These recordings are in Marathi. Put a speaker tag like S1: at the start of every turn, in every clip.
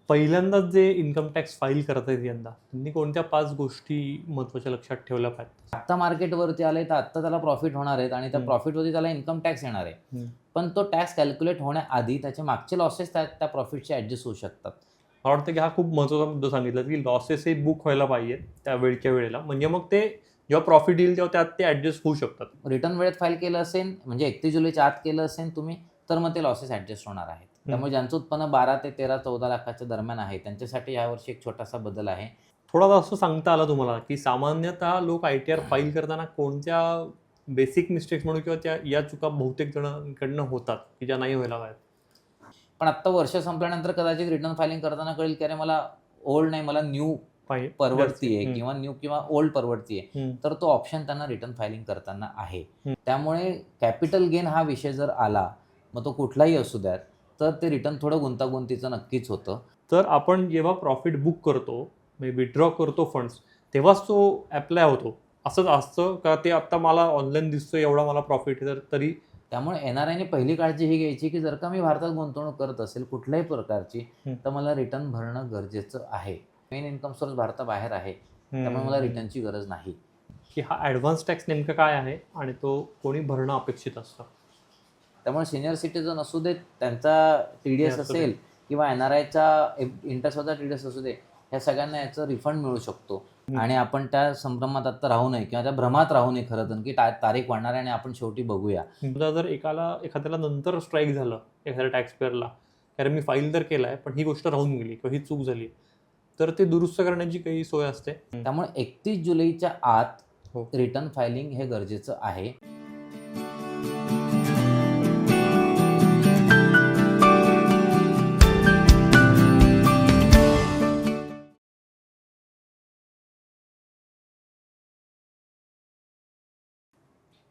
S1: पहिल्यांदाच जे इन्कम टॅक्स फाईल करत आहेत यंदा, त्यांनी कोणत्या 5 गोष्टी महत्त्वाच्या लक्षात ठेवल्या पाहिजेत?
S2: आत्ता मार्केटवरती आलंय तर आत्ता त्याला प्रॉफिट होणार आहेत आणि त्या
S1: हं.
S2: प्रॉफिटवरती त्याला इन्कम टॅक्स येणार आहे.
S1: हं.
S2: पण तो टॅक्स कॅल्क्युलेट होण्याआधी त्याचे मागचे लॉसेस त्या प्रॉफिटचे ॲडजस्ट होऊ शकतात.
S1: मला वाटतं की हा खूप महत्त्वाचा मुद्दा सांगितला, की लॉसेस हे बुक व्हायला पाहिजेत त्या वेळच्या वेळेला. म्हणजे मग ते जेव्हा प्रॉफिट येईल तेव्हा त्यात ते ॲडजस्ट होऊ शकतात.
S2: रिटर्न वेळेत फाईल केलं असेल म्हणजे 31 जुलैच्या आत केलं असेल तुम्ही, तर मग ते लॉसेस ॲडजस्ट होणार आहेत. त्यामुळे ज्यांचं उत्पन्न 12 ते 13-14 लाखाच्या दरम्यान आहे, त्यांच्यासाठी यावर्षी एक छोटासा बदल आहे.
S1: थोडा असं सांगता आलं तुम्हाला, की सामान्यतः लोक आय-टी-आर फाईल करताना कोणत्या बेसिक मिस्टेक्स म्हणू किंवा या चुका बहुतेक जणांकडनं होतात, की ज्या नाही व्हायला पाहिजेत?
S2: पण आत्ता वर्ष संपल्यानंतर कदाचित रिटर्न फायलिंग करताना कळेल, की अरे मला ओल्ड नाही, मला न्यू
S1: पाहिजे.
S2: परवडतीये
S1: हं.
S2: किंवा न्यू किंवा ओल्ड परवडतीये.
S1: हं.
S2: तर तो ऑप्शन त्यांना रिटर्न फायलिंग करताना आहे.
S1: हं.
S2: त्यामुळे कॅपिटल गेन हा विषय जर आला, मग तो कुठलाही असू द्यात, तर ते रिटर्न थोडं गुंतागुंतीचं नक्कीच होतं.
S1: तर आपण जेव्हा प्रॉफिट बुक करतो, म्हणजे विथड्रॉ करतो फंड्स, तेव्हाच तो ॲप्लाय होतो. असंच असतं का ते आत्ता मला ऑनलाईन दिसतोय एवढा मला प्रॉफिट आहे, तर तरी?
S2: त्यामुळे एन-आर-आयने पहिली काळजी ही घ्यायची, की जर का मी भारतात गुंतवणूक करत असेल कुठल्याही प्रकारची,
S1: हं.
S2: तर मला रिटर्न भरणं गरजेचं आहे. मेन इन्कम सोर्स भारताबाहेर आहे. त्यामुळे मला रिटर्नची गरज नाही.
S1: की हा ॲडव्हान्स टॅक्स नेमका काय आहे आणि तो कोणी भरणं अपेक्षित असतं?
S2: त्यामुळे सीनियर सिटिझन असू देत, त्यांचा टी-डी-एस
S1: असू दे.
S2: असेल किंवा एन-आर-आयचा इंटरेस्टवरचा टी-डी-एस असू दे, ह्या सगळ्यांना याचं रिफंड मिळू शकतो. आणि आपण त्या संभ्रमात आत्ता राहू नये किंवा त्या भ्रमात राहू नये खरं तर, की तारीख वाढणार आहे आणि आपण शेवटी बघूया.
S1: समजा जर एखाद्याला नंतर स्ट्राईक झालं, एखाद्या टॅक्स पेअरला, कारण मी फाईल तर केलाय, पण ही गोष्ट राहून गेली किंवा ही चूक झाली, तर ते दुरुस्त करण्याची काही सोय असते?
S2: त्यामुळे 31 जुलैच्या आत
S1: हो.
S2: रिटर्न फायलिंग हे गरजेचं आहे.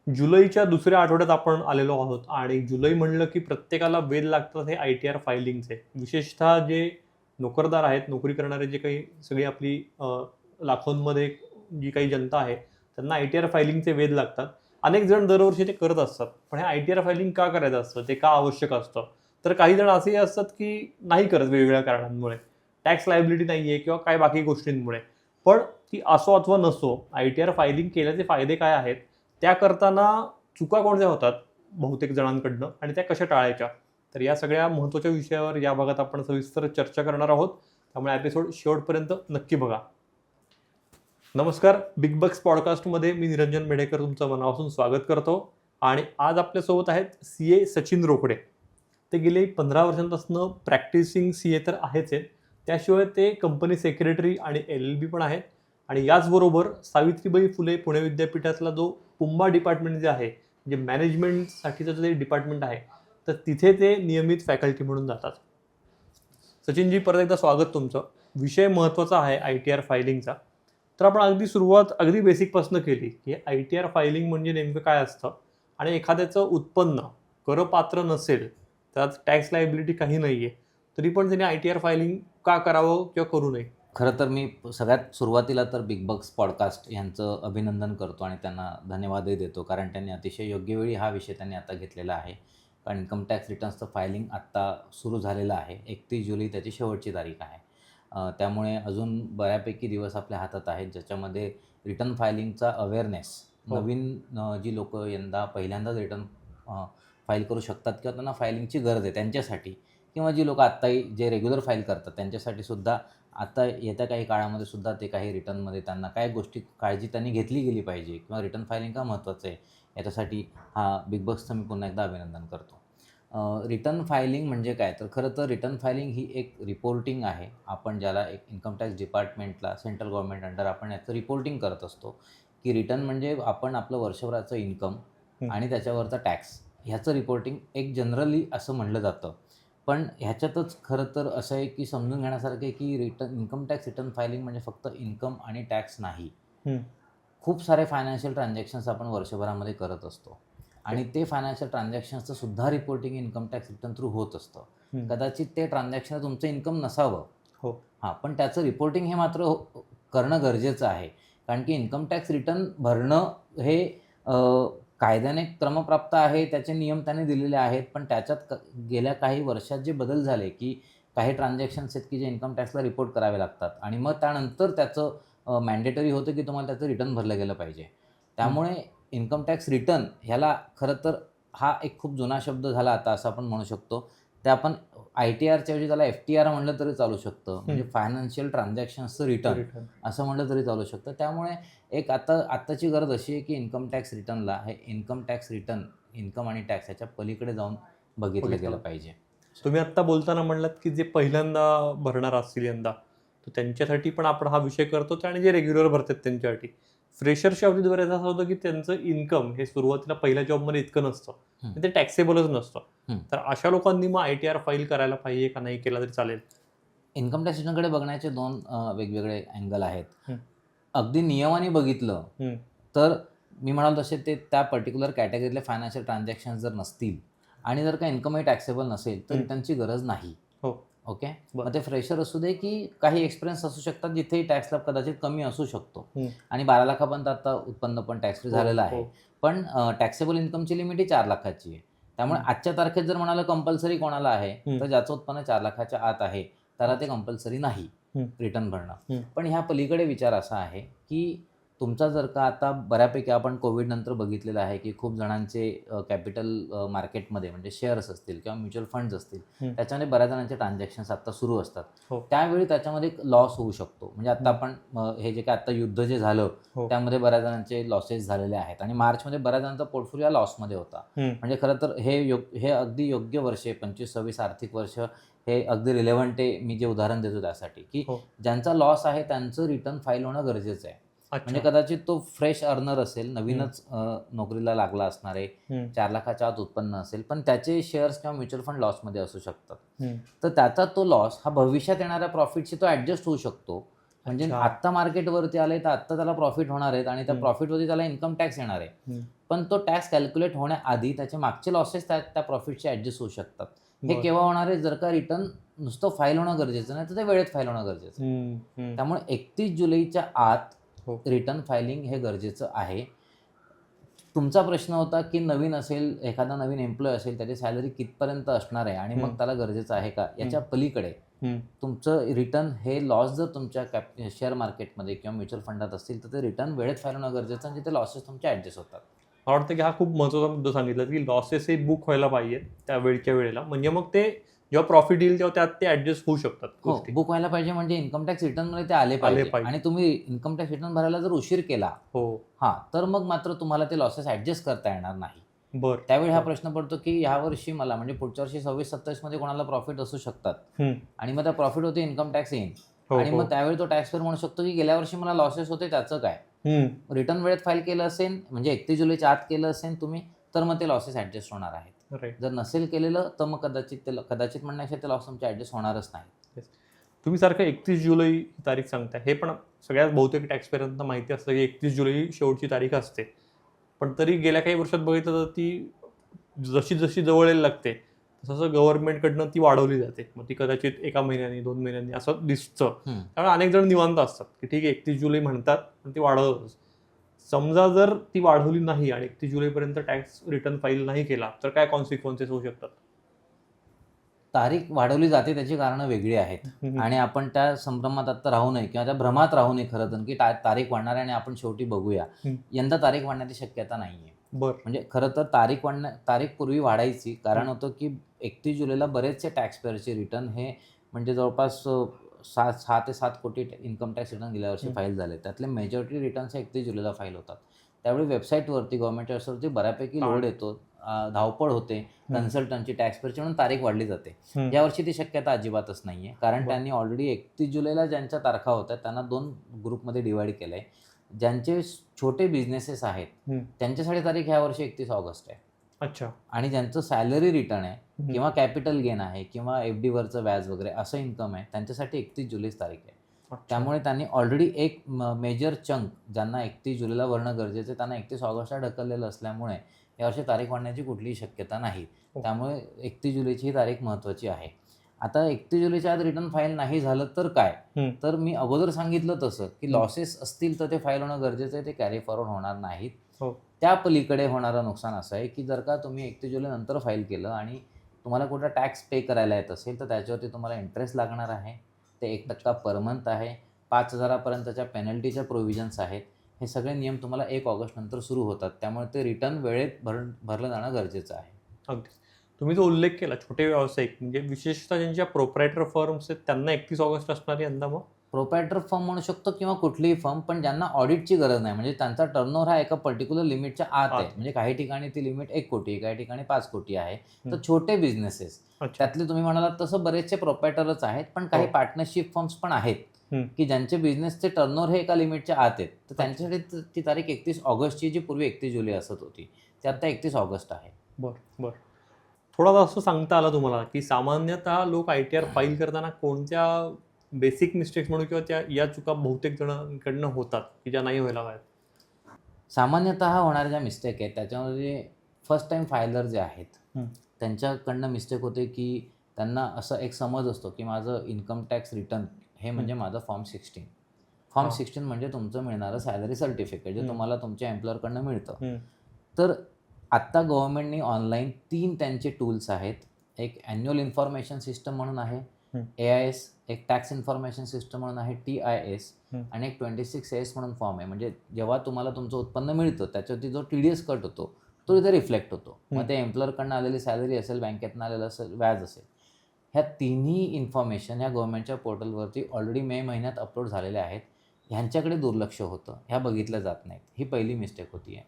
S1: जुलैच्या दुसऱ्या आठवड्यात आपण आलेलो आहोत आणि जुलै म्हणलं की प्रत्येकाला वेध लागतात हे आय-टी-आर फायलिंगचे. विशेषतः जे नोकरदार आहेत, नोकरी करणारे जे काही सगळी आपली लाखोंमध्ये जी काही जनता आहे, त्यांना आय-टी-आर फायलिंगचे वेध लागतात. अनेक जण दरवर्षी ते करत असतात. पण हे आय-टी-आर फायलिंग का करायचं असतं? ते का आवश्यक असतं? तर काही जण असेही असतात की नाही करत वेगवेगळ्या कारणांमुळे. टॅक्स लायबिलिटी नाहीये किंवा काही बाकी गोष्टींमुळे. पण ती असो अथवा नसो, आय-टी-आर फायलिंग केल्याचे फायदे काय आहेत? त्या करताना चुका कोणत्या होतात बहुतेक जणांकडनं आणि त्या कशा टाळायच्या? तर या सगळ्या महत्त्वाच्या विषयावर या भागात आपण सविस्तर चर्चा करणार आहोत. त्यामुळे एपिसोड शेवटपर्यंत नक्की बघा. नमस्कार, बिग बग्स पॉडकास्टमध्ये मी निरंजन मेढेकर तुमचं मनापासून स्वागत करतो आणि आज आपल्यासोबत आहेत CA सचिन रोकडे. ते गेली 15 वर्षांपासून प्रॅक्टिसिंग CA तर आहेच आहेत. त्याशिवाय ते कंपनी सेक्रेटरी आणि LLB पण आहेत आणि याचबरोबर सावित्रीबाई फुले पुणे विद्यापीठातला जो पुंबा डिपार्टमेंट जे आहे, म्हणजे मॅनेजमेंटसाठीचं जे डिपार्टमेंट आहे, तर तिथे ते नियमित फॅकल्टी म्हणून जातात. सचिनजी, परत एकदा स्वागत तुमचं. विषय महत्त्वाचा आहे आय-टी-आर फायलिंगचा. तर आपण अगदी सुरुवात अगदी बेसिकपासून केली, की आय-टी-आर फायलिंग म्हणजे नेमकं काय असतं आणि एखाद्याचं उत्पन्न करपात्र नसेल, त्यात टॅक्स लायबिलिटी काही नाहीये, तरी पण त्याने आय-टी-आर फायलिंग का करावं किंवा करू नये?
S2: खरं तर मी सगळ्यात सुरुवातीला तर बिग बग्स पॉडकास्ट यांचं अभिनंदन करतो आणि त्यांना धन्यवादही देतो. कारण त्यांनी अतिशय योग्य वेळी हा विषय त्यांनी आता घेतलेला आहे. कारण इन्कम टॅक्स रिटर्न्सचं फायलिंग आत्ता सुरू झालेलं आहे. 31 जुलै त्याची शेवटची तारीख आहे. त्यामुळे अजून बऱ्यापैकी दिवस आपल्या हातात आहेत, ज्याच्यामध्ये रिटर्न फायलिंगचा अवेअरनेस
S1: हो.
S2: नवीन जी लोकं यंदा पहिल्यांदाच रिटर्न फाईल करू शकतात किंवा त्यांना फायलिंगची गरज आहे त्यांच्यासाठी, किंवा जी लोकं आत्ताही जे रेग्युलर फाईल करतात त्यांच्यासाठी सुद्धा आता येत्या काही काळामध्ये सुद्धा ते काही रिटर्नमध्ये त्यांना काय गोष्टी काळजी त्यांनी घेतली गेली पाहिजे किंवा रिटर्न फायलिंग का महत्त्वाचं आहे, याच्यासाठी हा बिग बग्सचं मी पुन्हा एकदा अभिनंदन करतो. रिटर्न फायलिंग म्हणजे काय? तर खरं तर रिटर्न फायलिंग ही एक रिपोर्टिंग आहे. आपण ज्याला एक इन्कम टॅक्स डिपार्टमेंटला सेंट्रल गव्हर्नमेंट अंडर आपण याचं रिपोर्टिंग करत असतो, की रिटर्न म्हणजे आपण आपलं वर्षभराचं इन्कम आणि त्याच्यावरचा टॅक्स ह्याचं रिपोर्टिंग एक जनरली असं म्हणलं जातं. पण ह्याच्यातच खरं तर असं आहे, की समजून घेण्यासारखं आहे, की इन्कम टॅक्स रिटर्न फायलिंग म्हणजे फक्त इन्कम आणि टॅक्स नाही. खूप सारे फायनान्शियल ट्रान्झॅक्शन्स आपण वर्षभरामध्ये करत असतो आणि ते फायनान्शियल ट्रान्झॅक्शन्सचं सुद्धा reporting income tax return through होत असतं. कदाचित ते ट्रान्झॅक्शन तुमचं इन्कम नसावं.
S1: हो.
S2: पण त्याचं रिपोर्टिंग हे मात्र करणं गरजेचं आहे. कारण की इन्कम टॅक्स रिटर्न भरणं हे कायद्याने क्रमप्राप्त आहे, त्याचे नियम त्याने दिलेले आहेत. पण त्याच्यात गेल्या काही वर्षात जे बदल झाले, की काही ट्रान्झॅक्शन्स आहेत की जे इन्कम टॅक्सला रिपोर्ट करावे लागतात आणि मग त्यानंतर त्याचं मॅन्डेटरी होतं की तुम्हाला त्याचं रिटर्न भरलं गेलं पाहिजे. त्यामुळे इन्कम टॅक्स रिटर्न ह्याला खरं तर हा एक खूप जुना शब्द झाला आता असं आपण म्हणू शकतो. ते आपण ITRच्या ऐवजी त्याला FTR म्हणलं तरी चालू शकतं. म्हणजे फायनान्शियल ट्रान्झॅक्शन्सचं रिटर्न असं म्हणलं तरी चालू शकतं. त्यामुळे एक आत्ताची गरज अशी आहे की इन्कम टॅक्स रिटर्नला हे इन्कम टॅक्स रिटर्न इन्कम आणि टॅक्स ह्याच्या पलीकडे जाऊन बघितलं गेलं पाहिजे.
S1: तुम्ही आत्ता बोलताना म्हणलात की जे पहिल्यांदा भरणार असतील यंदा, तर त्यांच्यासाठी पण आपण हा विषय करतो आणि जे रेग्युलर भरतात त्यांच्यासाठी. फ्रेशर्सच्या बाबतीत बऱ्याच असं होतं की त्यांचं इन्कम हे सुरुवातीला पहिल्या जॉबमध्ये इतकं नसतं, ते टॅक्सेबलच नसतं. तर अशा लोकांनी मग ITR फाईल करायला पाहिजे का नाही केला तरी चालेल?
S2: इन्कम टॅक्स रिटर्नकडे बघण्याचे 2 वेगवेगळे अँगल आहेत. अगदी नियमाने बघितलं तर मी म्हणालो तसे ते त्या पर्टिक्युलर कॅटेगरीतले फायनान्शियल ट्रान्झॅक्शन्स जर नसतील आणि जर का इन्कमही टॅक्सेबल नसेल तर रिटर्नची गरज नाही. ओके. मग ते फ्रेशर असू दे की काही एक्सपिरियन्स असू शकतात जिथेही टॅक्स स्लॅब कदाचित कमी असू शकतो आणि 12 लाखापर्यंत आता उत्पन्न पण टॅक्स फ्री झालेलं आहे. पण टॅक्सेबल इन्कमची लिमिट ही 4 लाखाची आहे. त्यामुळे आजच्या तारखेत जर म्हणाला कंपल्सरी कोणाला आहे तर ज्याचं उत्पन्न 4 लाखाच्या आत आहे त्याला ते कंपल्सरी नाही रिटर्न भरणं. पण ह्या पलीकडे विचार असा आहे की तुमचा जर का आता बऱ्यापैकी आपण कोविड नंतर बघितलेलं आहे की खूप जणांचे कॅपिटल मार्केटमध्ये म्हणजे शेअर्स असतील किंवा म्युच्युअल फंड्स असतील त्याच्यामध्ये बऱ्याच जणांचे ट्रान्झॅक्शन्स आता सुरू असतात. त्यावेळी त्याच्यामध्ये लॉस होऊ शकतो. म्हणजे आता आपण हे जे काय आता युद्ध जे झालं त्यामध्ये बऱ्याच जणांचे लॉसेस झालेले आहेत आणि मार्चमध्ये बऱ्याच जणांचा पोर्टफोलिओ लॉसमध्ये होता. म्हणजे खरं तर हे अगदी योग्य वर्षे 25-26 आर्थिक वर्ष हे अगदी रिलेव्हंट आहे. मी जे उदाहरण देतो त्यासाठी की ज्यांचा लॉस आहे त्यांचं रिटर्न फाईल होणं गरजेचं आहे. म्हणजे कदाचित तो फ्रेश अर्नर असेल, नवीनच नोकरीला लागला असणार आहे, 4 लाखाच्या आत उत्पन्न असेल, पण त्याचे शेअर्स किंवा म्युच्युअल फंड लॉसमध्ये असू शकतात. तर त्याचा तो लॉस हा भविष्यात येणाऱ्या प्रॉफिटशी तो ॲडजस्ट होऊ शकतो. म्हणजे आत्ता मार्केटवरती आले तर आत्ता त्याला प्रॉफिट होणार आहेत आणि त्या प्रॉफिटवरती त्याला इन्कम टॅक्स येणार आहे. पण तो टॅक्स कॅल्क्युलेट होण्याआधी त्याचे मागचे लॉसेस त्या प्रॉफिटशी ॲडजस्ट होऊ शकतात. हे केव्हा होणार आहे जर का रिटर्न नुसतं फाईल होणं गरजेचं नाही तर ते वेळेत फाईल होणं गरजेचं आहे. त्यामुळे 31 जुलैच्या आत रिटर्न फायलिंग हे गरजेचं आहे. तुमचा प्रश्न होता की नवीन असेल, एखादा नवीन एम्प्लॉय असेल, त्याची सॅलरी कितपर्यंत असणार आहे आणि मग त्याला गरजेचं आहे का? याच्या पलीकडे तुमचं रिटर्न हे लॉस जर तुमच्या शेअर मार्केटमध्ये किंवा म्युच्युअल फंडात असतील तर ते रिटर्न वेळेत फाईल होणं गरजेचं आणि तिथे लॉसेस तुमचे ॲडजस्ट होतात.
S1: मला वाटतं की हा खूप महत्त्वाचा मुद्दा सांगितला की लॉसेस हे बुक व्हायला पाहिजेत त्या वेळच्या वेळेला. म्हणजे मग ते जेव्हा प्रॉफिट येईल तेव्हा त्यात ते ॲडजस्ट होऊ शकतात.
S2: बुक व्हायला पाहिजे म्हणजे इन्कम टॅक्स रिटर्नमध्ये ते आले पाहिजे. आणि तुम्ही इन्कम टॅक्स रिटर्न भरायला जर उशीर केला तर मग मात्र तुम्हाला ते लॉसेस ॲडजस्ट करता येणार नाही. त्यावेळी हा प्रश्न पडतो की ह्या वर्षी मला म्हणजे पुढच्या वर्षी 26-27 मध्ये कोणाला प्रॉफिट असू शकतात आणि मग त्या प्रॉफिट होते इन्कम टॅक्स येईल आणि मग त्यावेळी तो टॅक्सपेअर म्हणू शकतो की गेल्या वर्षी मला लॉसेस होते त्याचं काय. रिटर्न वेळेत फाईल केलं असेल म्हणजे 31 जुलैच्या आत केलं असेल तुम्ही तर मग ते लॉसेस ॲडजस्ट होणार आहेत. जर नसेल केलेलं तर मग कदाचित म्हणण्यापेक्षा ते लॉस तुमचे ॲडजस्ट होणारच नाही.
S1: तुम्ही सारखं 31 जुलै ही तारीख सांगताय. हे पण सगळ्यात बहुतेक टॅक्सपेअरांना माहिती असतं की 31 जुलै ही शेवटची तारीख असते. पण तरी गेल्या काही वर्षात बघितलं तर ती जशी जवळ यायला लागते तसं गव्हर्नमेंटकडनं ती वाढवली जाते. मग ती कदाचित 1 महिन्यानी 2 महिन्यांनी असं दिसतं. त्यामुळे अनेक जण निवांत असतात की ठीक आहे 31 जुलै म्हणतात पण ती वाढवतच. समजा जर ती वाढवली नाही आणि 31 जुलैपर्यंत टॅक्स रिटर्न फाईल नाही केला तर काय कॉन्सिक्वेन्सेस होऊ शकतात?
S2: तारीख वाढवली जाते त्याची कारणं वेगळी आहेत आणि आपण त्या संभ्रमात आता राहू नये किंवा त्या भ्रमात राहू नये खरं तर की तारीख वाढणार आहे आणि आपण शेवटी बघूया. यंदा तारीख वाढण्याची शक्यता नाहीये. म्हणजे खरं तर तारीख पूर्वी वाढायची कारण होतं की 31 जुलैला बरेचसे टॅक्सपेअरचे रिटर्न हे म्हणजे जवळपास 6 ते 7 कोटी इन्कम टॅक्स रिटर्न गेल्या वर्षी फाईल झाले. त्यातले मेजॉरिटी रिटर्न्स हे 31 जुलैला फाईल होतात. त्यावेळी वेबसाईटवरती गव्हर्नमेंटच्या वेबसाईटवरती बऱ्यापैकी लोड येतो, धावपळ होते, कन्सल्टंटची टॅक्सपेअरची म्हणून तारीख वाढली जाते. यावर्षी ती शक्यता अजिबातच नाहीये कारण त्यांनी ऑलरेडी 31 जुलैला ज्यांच्या तारखा होत्या त्यांना 2 ग्रुपमध्ये डिवाइड केलंय. ज्यांचे छोटे बिझनेसेस आहेत त्यांच्यासाठी तारीख ह्या वर्षी 31 ऑगस्ट आहे.
S1: अच्छा.
S2: आणि ज्यांचं सॅलरी रिटर्न आहे किंवा कॅपिटल गेन आहे किंवा FD वरचं व्याज वगैरे असं इन्कम आहे त्यांच्यासाठी 31 जुलैच तारीख आहे. त्यामुळे त्यांनी ऑलरेडी एक मेजर चंक ज्यांना 31 जुलैला भरणं गरजेचं आहे त्यांना 31 ऑगस्टला ढकललेलं असल्यामुळे यावर्षी तारीख वाढण्याची कुठलीही शक्यता नाही. त्यामुळे 31 जुलैची ही तारीख महत्त्वाची आहे. आता 31 जुलैच्या आत रिटर्न फाईल नाही झालं तर काय? तर मी अगोदर सांगितलं तसं की लॉसेस असतील तर ते फाईल होणं गरजेचं आहे, ते कॅरी फॉरवर्ड होणार नाहीत. त्या पलीकडे होणारं नुकसान असं आहे की जर का तुम्ही 31 जुलै नंतर फाईल केलं आणि तुम्हाला कुठं टॅक्स पे करायला येत असेल तर त्याच्यावरती तुम्हाला इंटरेस्ट लागणार आहे. ते 1% पर मंथ आहे. 5,000पर्यंतच्या पेनल्टीच्या प्रोव्हिजन्स आहेत. हे सगळे नियम तुम्हाला 1 ऑगस्टनंतर सुरू होतात. त्यामुळे ते रिटर्न वेळेत भरलं जाणं गरजेचं आहे.
S1: अगदीच. तुम्ही जो उल्लेख केला छोटे व्यावसायिक म्हणजे विशेषतः ज्यांच्या प्रोप्रायटर फर्म्स आहेत त्यांना 31 ऑगस्ट असणार यंदा मग?
S2: प्रोप्रायटर फर्म म्हणू शकतो किंवा कुठलीही फर्म, पण ज्यांना ऑडिटची गरज नाही. म्हणजे त्यांचा टर्नओव्हर हा एका पर्टिक्युलर लिमिटच्या आत आहे.
S1: आत.
S2: म्हणजे काही ठिकाणी ती लिमिट 1 कोटी, काही ठिकाणी 5 कोटी आहे. तर
S1: हं.
S2: छोटे बिझनेसेस
S1: अच्छा.
S2: त्यातले तुम्ही म्हणालात तसं बरेचसे प्रोप्रायटरच आहेत, पण काही
S1: हो.
S2: पार्टनरशिप फर्म्स पण आहेत,
S1: हं.
S2: की ज्यांचे बिझनेसचे टर्नओव्हर हे एका लिमिटच्या आत आहेत. तर त्यांच्यासाठी ती तारीख 31 ऑगस्टची जी पूर्वी 31 जुलै असत होती, ती आता 31 ऑगस्ट आहे.
S1: बरं. थोडा असं सांगता आलं तुम्हाला, की सामान्यतः लोक ITR फाईल करताना कोणत्या बेसिक मिस्टेक्स म्हणू किंवा या चुका बहुतेक जणांकडनं होतात, की ज्या नाही व्हायला हव्यात?
S2: सामान्यतः होणाऱ्या ज्या मिस्टेक आहेत त्याच्यामध्ये फर्स्ट टाईम फायलर जे आहेत,
S1: हं.
S2: त्यांच्याकडनं मिस्टेक होते, की त्यांना असं एक समज असतो, की माझं इन्कम टॅक्स रिटर्न हे म्हणजे माझं फॉर्म 16. फॉर्म
S1: हां.
S2: 16 म्हणजे तुमचं मिळणारं सॅलरी सर्टिफिकेट जे तुम्हाला तुमच्या एम्प्लॉयरकडनं मिळतं.
S1: हं.
S2: तर आत्ता गव्हर्नमेंटनी ऑनलाईन 3 त्यांचे टूल्स आहेत. एक ॲन्युअल इन्फॉर्मेशन सिस्टम म्हणून आहे,
S1: हं.
S2: AIS, एक टॅक्स इन्फॉर्मेशन सिस्टम म्हणून आहे TIS
S1: हं.
S2: आणि एक 26S म्हणून फॉर्म आहे. म्हणजे जेव्हा तुम्हाला तुमचं उत्पन्न मिळतं त्याच्यावरती जो TDS कट होतो तो इथे रिफ्लेक्ट होतो. मग ते एम्प्लॉयरकडनं आलेली सॅलरी असेल, बँकेतनं आलेलं असेल, व्याज असेल. ह्या तिन्ही इन्फॉर्मेशन ह्या गव्हर्नमेंटच्या पोर्टलवरती ऑलरेडी मे महिन्यात अपलोड झालेल्या आहेत. ह्यांच्याकडे दुर्लक्ष होतं. ह्या बघितल्या जात नाहीत. ही पहिली मिस्टेक होती आहे.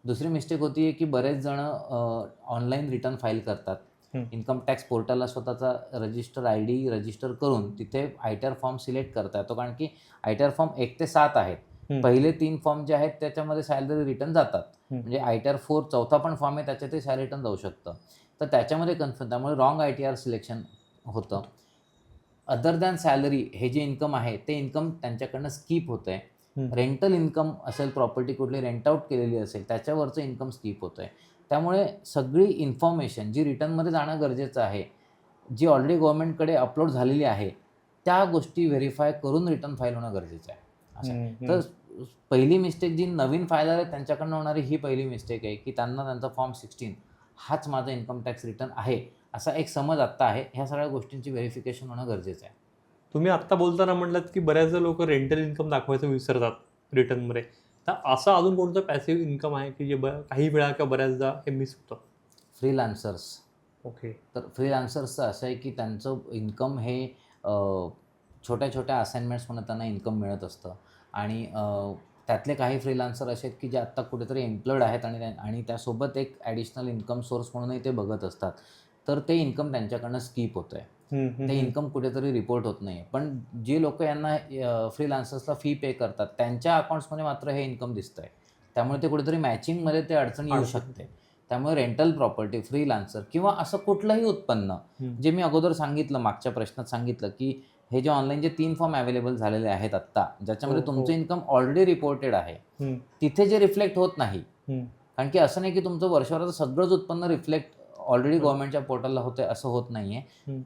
S2: दुसरी मिस्टेक होती आहे, की बरेच जणं ऑनलाईन रिटर्न फाईल करतात. इन्कम टॅक्स पोर्टलला स्वतःचा रजिस्टर ID रजिस्टर करून तिथे ITR फॉर्म सिलेक्ट करता येतो. कारण की ITR फॉर्म 1 ते 7 आहेत. पहिले 3 फॉर्म जे आहेत त्याच्यामध्ये सॅलरी रिटर्न जातात. म्हणजे ITR 4 चौथा पण फॉर्म आहे त्याच्यातही सॅलरी रिटर्न जाऊ शकतं. तर त्याच्यामध्ये त्यामुळे रॉंग ITR सिलेक्शन होतं. अदर दॅन सॅलरी हे जे इन्कम आहे ते इन्कम त्यांच्याकडनं स्किप होतंय. रेंटल इन्कम असेल, प्रॉपर्टी कुठली रेंट आउट केलेली असेल त्याच्यावरचं इन्कम स्किप होतंय. त्यामुळे सगळी इन्फॉर्मेशन जी रिटर्नमध्ये जाणं गरजेचं आहे, जी ऑलरेडी गव्हर्नमेंटकडे अपलोड झालेली आहे, त्या गोष्टी व्हेरिफाय करून रिटर्न फाईल होणं गरजेचं आहे. असं आहे. तर पहिली मिस्टेक जी नवीन फायलर आहे त्यांच्याकडनं होणारी ही पहिली मिस्टेक आहे, की त्यांना त्यांचा फॉर्म 16 हाच माझा इन्कम टॅक्स रिटर्न आहे, असा एक समज आत्ता आहे. ह्या सगळ्या गोष्टींची व्हेरिफिकेशन होणं गरजेचं आहे.
S1: तुम्ही आत्ता बोलताना म्हटलात, की बऱ्याचदा लोकं रेंटल इन्कम दाखवायचं विसरतात रिटर्नमध्ये. तर असं अजून कोणतं पॅसिव्ह इन्कम आहे, की जे काही वेळा किंवा बऱ्याचदा हे मिस होतं?
S2: फ्रीलान्सर्स.
S1: ओके.
S2: तर फ्रीलान्सर्सचं असं आहे, की त्यांचं इन्कम हे छोट्या-छोट्या असाइनमेंट्समधून त्यांना इन्कम मिळत असतं आणि त्यातले काही फ्रीलान्सर असे आहेत, की जे आत्ता कुठेतरी एम्प्लॉईड आहेत आणि त्यासोबत एक ॲडिशनल इन्कम सोर्स म्हणूनही ते बघत असतात. तर ते इन्कम त्यांच्याकडनं स्किप होतंय. ते इन्कम कुठेतरी रिपोर्ट होत नाही. पण जे लोकं यांना फ्रीलान्सर्सला फी पे करतात त्यांच्या अकाउंट्समध्ये मात्र हे इन्कम दिसतंय. त्यामुळे ते कुठेतरी मॅचिंगमध्ये ते अडचण येऊ शकते. त्यामुळे रेंटल प्रॉपर्टी, फ्रीलान्सर किंवा असं कुठलंही उत्पन्न जे मी अगोदर सांगितलं, मागच्या प्रश्नात सांगितलं, की हे जे ऑनलाईन जे 3 फॉर्म अवेलेबल झालेले आहेत आत्ता, ज्याच्यामध्ये तुमचं इन्कम ऑलरेडी रिपोर्टेड आहे. तिथे जे रिफ्लेक्ट होत नाही. कारण की असं नाही की तुमचं वर्षभराचं सगळंच उत्पन्न रिफ्लेक्ट ऑलरेडी गव्हर्नमेंटच्या पोर्टलला होतंय असं होत नाहीये.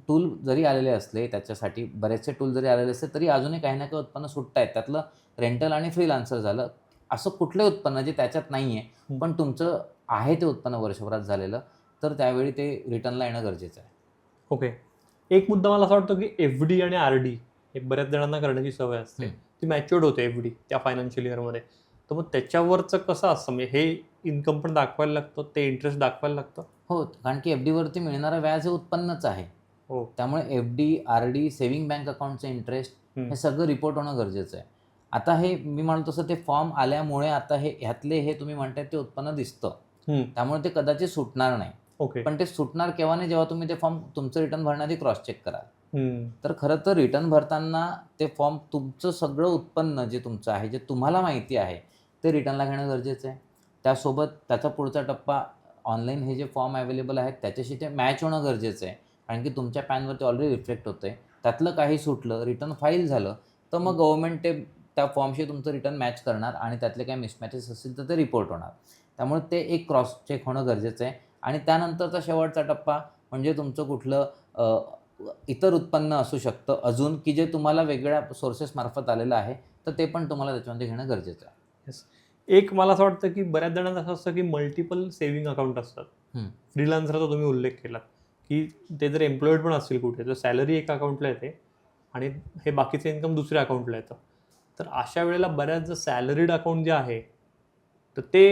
S2: टूल जरी आलेले असले त्याच्यासाठी बरेचसे टूल जरी आलेले असले तरी अजूनही काही ना काही उत्पन्न सुटतायत. त्यातलं रेंटल आणि फ्रीलान्सर झालं. असं कुठलंही उत्पन्न जे त्याच्यात नाहीये, पण तुमचं आहे ते उत्पन्न वर्षभरात झालेलं, तर त्यावेळी ते रिटर्नला येणं गरजेचं आहे.
S1: ओके. एक मुद्दा मला असं वाटतं, की FD आणि RD हे बऱ्याच जणांना करण्याची सवय असते. ती मॅच्युअर्ड होते FD त्या फायनान्शियल इयरमध्ये. तर मग त्याच्यावरचं कसं असतं? म्हणजे हे इन्कम पण दाखवायला लागतं, ते इंटरेस्ट दाखवायला लागतं?
S2: हो, कारण की FDवरती मिळणारं व्याज हे उत्पन्नच आहे.
S1: हो.
S2: त्यामुळे FD, RD, सेव्हिंग बँक अकाउंटचं इंटरेस्ट हे सगळं रिपोर्ट होणं गरजेचं आहे. आता हे मी म्हणतो तसं ते फॉर्म आल्यामुळे आता ह्यातले तुम्ही म्हणताय ते उत्पन्न दिसतं. त्यामुळे ते कदाचित सुटणार नाही.
S1: ओके.
S2: पण ते सुटणार केव्हा नाही, जेव्हा तुम्ही ते फॉर्म तुमचं रिटर्न भरण्याआधी क्रॉस चेक कराल. तर खरं तर रिटर्न भरताना ते फॉर्म तुमचं सगळं उत्पन्न जे तुमचं आहे, जे तुम्हाला माहिती आहे, ते रिटर्नला घेणं गरजेचं आहे. त्यासोबत त्याचा पुढचा टप्पा ऑनलाईन हे जे फॉर्म अवेलेबल आहेत त्याच्याशी ते मॅच होणं गरजेचं आहे. कारण की तुमच्या पॅनवरती ऑलरेडी रिफ्लेक्ट होतंय. त्यातलं काही सुटलं, रिटर्न फाईल झालं, तर मग गव्हर्नमेंट ते त्या फॉर्मशी तुमचं रिटर्न मॅच करणार आणि त्यातले काही मिसमॅचेस असतील तर ते रिपोर्ट होणार. त्यामुळे ते एक क्रॉस चेक होणं गरजेचं आहे आणि त्यानंतरचा शेवटचा टप्पा म्हणजे तुमचं कुठलं इतर उत्पन्न असू शकतं अजून, की जे तुम्हाला वेगळ्या सोर्सेसमार्फत आलेलं आहे, तर ते पण तुम्हाला त्याच्यामध्ये घेणं गरजेचं आहे.
S1: येस. एक मला असं वाटतं, की बऱ्याच जणांना असं असतं, की मल्टिपल सेव्हिंग अकाउंट असतात. फ्रीलान्सरचा तुम्ही उल्लेख केलात, की ते जर एम्प्लॉईड पण असतील कुठे तर सॅलरी एका अकाउंटला येते आणि हे बाकीचं इन्कम दुसऱ्या अकाउंटला येतं. तर अशा वेळेला बऱ्याच सॅलरीड अकाउंट जे आहे तर ते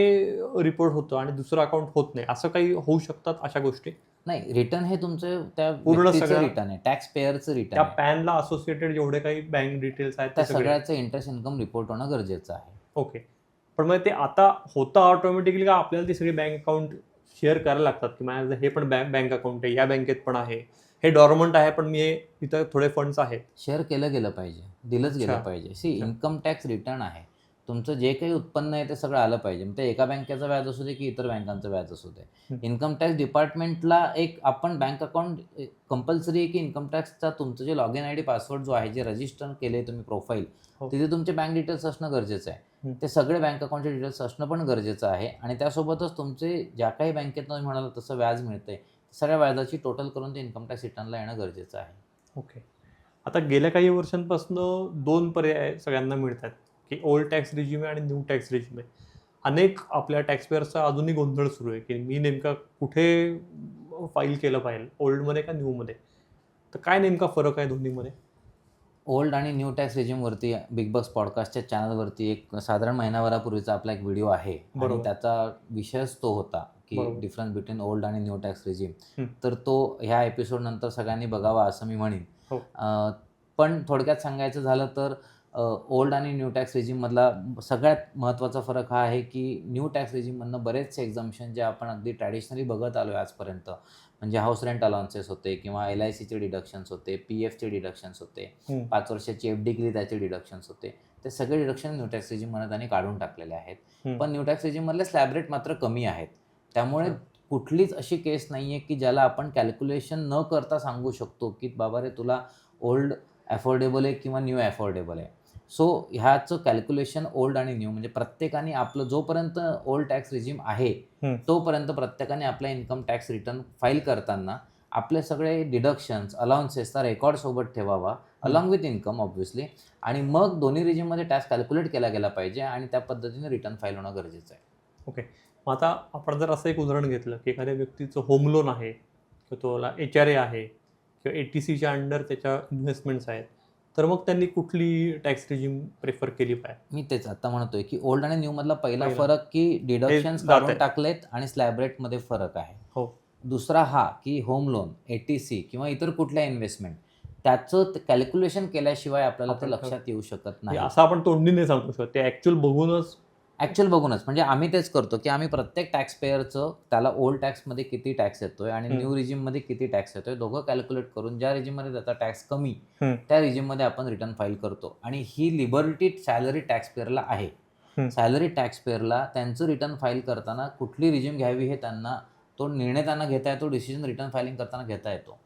S1: रिपोर्ट होतं आणि दुसरं अकाउंट होत नाही. असं काही होऊ शकतात अशा गोष्टी?
S2: नाही, रिटर्न हे तुमचं त्या
S1: पूर्ण
S2: व्यक्तीचं
S1: सगळ्या
S2: रिटर्न आहे, टॅक्स पेयरचं रिटर्न
S1: त्या
S2: आहे.
S1: पॅनला असोसिएटेड जेवढे काही बँक डिटेल्स आहेत ते
S2: त्या
S1: सगळे.
S2: सगळ्याचं इंटरेस्ट इन्कम रिपोर्ट होणं गरजेचं आहे.
S1: ओके. पण मग ते आता होतं ऑटोमॅटिकली का आपल्याला ती सगळी बँक अकाउंट शेअर करायला लागतात, की माझं हे पण बँक अकाउंट आहे, या बँकेत पण आहे. हे डॉर्मंट आहे, पण मी इथं थोडे फंड्स आहेत.
S2: शेअर केलं गेलं पाहिजे, दिलंच गेलं
S1: अच्छा.
S2: पाहिजे. सी
S1: अच्छा.
S2: इन्कम टॅक्स रिटर्न आहे. तुमचं जे काही उत्पन्न आहे ते सगळं आलं पाहिजे. मग ते एका बँकेचं व्याज असू दे की इतर बँकांचं व्याज असू दे.
S1: हं.
S2: इन्कम टॅक्स डिपार्टमेंटला एक आपण बँक अकाउंट कंपल्सरी आहे की इन्कम टॅक्सचा तुमचं जे लॉगिन आयडी पासवर्ड जो आहे, जे रजिस्टर केले तुम्ही प्रोफाईल,
S1: हो.
S2: तिथे तुमचे बँक डिटेल्स असणं गरजेचं आहे.
S1: हं.
S2: ते सगळे बँक अकाउंटचे डिटेल्स असणं पण गरजेचं आहे आणि त्यासोबतच तुमचे ज्या काही बँकेतनं तुम्ही म्हणालात तसं व्याज मिळतंय, सगळ्या व्याजाची टोटल करून ते इन्कम टॅक्स रिटर्नला येणं गरजेचं आहे.
S1: ओके. आता गेल्या काही वर्षांपासून 2 पर्याय सगळ्यांना मिळतात, की ओल्ड टॅक्स रिजिम आहे आणि न्यू टॅक्स रिजिम आहे. अनेक आपल्या टॅक्स पेयर्सचा अजूनही गोंधळ सुरू आहे, की मी नेमका कुठे फाईल केलं पाहिजे, ओल्डमध्ये का न्यूमध्ये? तर काय नेमका फरक आहे दोन्हीमध्ये?
S2: ओल्ड आणि न्यू टॅक्स रेजिमवरती बिग बॉस पॉडकास्टच्या चॅनलवरती एक साधारण महिनाभरापूर्वीचा आपला एक व्हिडिओ आहे आणि
S1: बरोबर.
S2: त्याचा विषयच तो होता की
S1: बरोबर.
S2: डिफरन्स बिटवीन ओल्ड आणि न्यू टॅक्स रेजिम.
S1: हं.
S2: तर तो ह्या एपिसोडनंतर सगळ्यांनी बघावा असं मी म्हणेन.
S1: हो.
S2: पण थोडक्यात सांगायचं झालं तर ओल्ड आणि न्यू टॅक्स रेजिममधला सगळ्यात महत्त्वाचा फरक हा आहे की न्यू टॅक्स रेजिममधनं बरेचसे एक्झम्पशन जे आपण अगदी ट्रॅडिशनली बघत आलो आहे आजपर्यंत, म्हणजे हाऊस रेंट अलाउन्सेस होते किंवा LICचे डिडक्शन्स होते, PFचे डिडक्शन्स होते,
S1: हं.
S2: 5 वर्षाची FD केली त्याचे डिडक्शन्स होते. ते सगळे डिडक्शन न्यू टॅक्स रेजिममध्ये त्यांनी काढून टाकलेले आहेत.
S1: हं.
S2: पण न्यू टॅक्स रेजिममधले स्लॅब रेट मात्र कमी आहेत. त्यामुळे
S1: अच्छा.
S2: कुठलीच अशी केस नाही आहे की ज्याला आपण कॅल्क्युलेशन न करता सांगू शकतो की बाबा रे तुला ओल्ड अफोर्डेबल आहे किंवा न्यू अफोर्डेबल आहे. सो ह्याचं कॅल्क्युलेशन ओल्ड आणि न्यू म्हणजे प्रत्येकाने आपलं जोपर्यंत ओल्ड टॅक्स रिजिम आहे
S1: हं.
S2: तोपर्यंत प्रत्येकाने आपला इन्कम टॅक्स रिटर्न फाईल करताना आपले सगळे डिडक्शन्स, अलाउन्सेसचा रेकॉर्ड सोबत ठेवावा अलॉंग विथ इन्कम ऑब्व्हियसली आणि मग दोन्ही रिजिममध्ये टॅक्स कॅल्क्युलेट केला गेला पाहिजे आणि त्या पद्धतीने रिटर्न फाईल होणं गरजेचं आहे.
S1: ओके. मग आता आपण जर असं एक उदाहरण घेतलं, की एखाद्या व्यक्तीचं होम लोन आहे किंवा त्याला HRA आहे किंवा ATCच्या अंडर त्याच्या इन्व्हेस्टमेंट्स आहेत, तर मग त्यांनी कुठली टॅक्स रिजिम प्रिफर केली पाहिजे?
S2: मी तेच आता म्हणतोय की ओल्ड आणि न्यूमधला पहिला
S1: पहिला.
S2: फरक की डिडक्शन्स
S1: जात
S2: काढून
S1: आहे.
S2: टाकलेत आणि स्लॅब रेटमध्ये फरक आहे.
S1: हो.
S2: दुसरा हा की होम लोन, ATC किंवा इतर कुठल्या इन्व्हेस्टमेंट त्याचं कॅल्क्युलेशन केल्याशिवाय आपल्याला ते
S1: आपण
S2: लक्षात येऊ शकत
S1: म्हणजे
S2: नाही.
S1: असं आपण तोंडी नाही सांगू शकत. ते ॲक्चुअल बघूनच
S2: ॲक्चुअल बघूनच म्हणजे आम्ही तेच करतो की आम्ही प्रत्येक टॅक्स पेयरचं त्याला ओल्ड टॅक्समध्ये किती टॅक्स येतोय आणि
S1: हं.
S2: न्यू रिजिममध्ये किती टॅक्स येतोय दोघं कॅल्क्युलेट करून ज्या रिजिममध्ये त्याचा टॅक्स कमी
S1: हं.
S2: त्या रिजिममध्ये आपण रिटर्न फाईल करतो आणि ही लिबर्टी सॅलरी टॅक्स पेयरला आहे.
S1: हं.
S2: सॅलरी टॅक्स पेयरला त्यांचं रिटर्न फाईल करताना कुठली रिजिम घ्यावी हे त्यांना तो निर्णय त्यांना घेता येतो, डिसिजन रिटर्न फायलिंग करताना घेता येतो.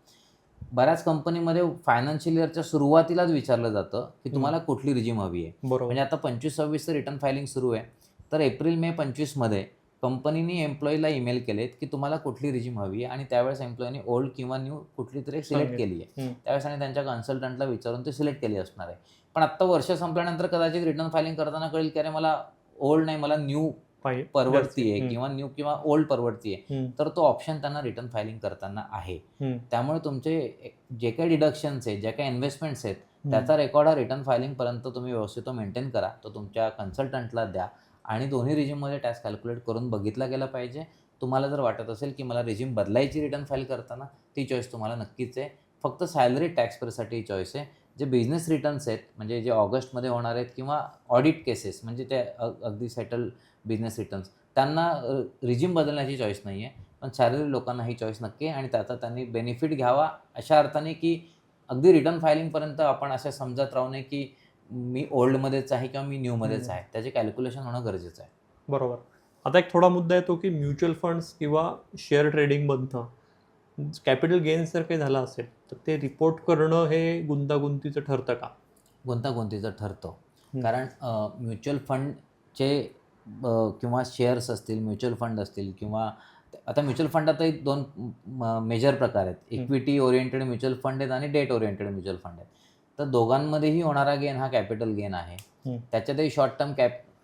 S2: बऱ्याच कंपनीमध्ये फायनान्शियल इयरच्या सुरुवातीलाच विचारलं जातं की तुम्हाला कुठली रिजिम हवी आहे.
S1: बरोबर.
S2: म्हणजे आता 25-26चं रिटर्न फायलिंग सुरू आहे. तर एप्रिल-मे 25मध्ये कंपनीने एम्प्लॉईला ईमेल केलेत की तुम्हाला कुठली रिजिम हवी आहे आणि त्यावेळेस एम्प्लॉईनी ओल्ड किंवा न्यू कुठली तरी सिलेक्ट केली आहे.
S1: हं.
S2: त्यावेळेस आणि त्यांच्या कन्सल्टंटला विचारून ते सिलेक्ट केली असणार आहे. पण आत्ता वर्ष संपल्यानंतर कदाचित रिटर्न फायलिंग करताना कळेल की अरे मला ओल्ड नाही मला न्यू
S1: पाहिजे.
S2: परवडती आहे
S1: हं.
S2: किंवा न्यू किंवा ओल्ड परवडती आहे.
S1: हं.
S2: तर तो ऑप्शन त्यांना रिटर्न फायलिंग करताना आहे.
S1: हं.
S2: त्यामुळे तुमचे जे काही डिडक्शन्स आहेत, ज्या काही इन्व्हेस्टमेंट्स आहेत
S1: हं.
S2: त्याचा रेकॉर्ड हा रिटर्न फायलिंगपर्यंत तुम्ही व्यवस्थित तो मेंटेन करा. तो तुमच्या कन्सल्टंटला द्या आणि दोन्ही रिजिममध्ये टॅक्स कॅल्क्युलेट करून बघितला गेला पाहिजे. तुम्हाला जर वाटत असेल की मला रिजिम बदलायची रिटर्न फाईल करताना ती चॉईस तुम्हाला नक्कीच आहे. फक्त सॅलरी टॅक्स पेयरसाठी ही चॉईस आहे. जे बिझनेस रिटर्न्स आहेत म्हणजे जे ऑगस्टमध्ये होणार आहेत किंवा ऑडिट केसेस म्हणजे ते अगदी सेटल बिझनेस रिटर्न्स त्यांना रिजिम बदलण्याची चॉईस नाही आहे. पण सॅलरी लोकांना ही चॉईस नक्की आहे आणि त्याचा त्यांनी बेनिफिट घ्यावा अशा अर्थाने की अगदी रिटर्न फायलिंगपर्यंत आपण असं समजत राहू नये की मी ओल्डमध्येच आहे किंवा मी न्यूमध्येच आहे. त्याचे कॅल्क्युलेशन होणं गरजेचं आहे.
S1: बरोबर. आता एक थोडा मुद्दा येतो की म्युच्युअल फंड्स किंवा शेअर ट्रेडिंगमधनं कॅपिटल गेन्स जर काही झाला असेल, तर ते रिपोर्ट करणं हे गुंतागुंतीचं ठरतं का?
S2: गुंतागुंतीचं ठरतं.
S1: हं.
S2: कारण म्युच्युअल फंडचे किंवा शेअर्स असतील, म्युच्युअल फंड असतील किंवा आता म्युच्युअल फंडातही 2 मेजर प्रकार आहेत. इक्विटी ओरिएंटेड म्युच्युअल फंड आहेत आणि डेट ओरिएंटेड म्युच्युअल फंड आहेत. तर दोघांमध्येही होणारा गेन हा कॅपिटल गेन आहे.
S1: हं.
S2: त्याच्यातही शॉर्ट टर्म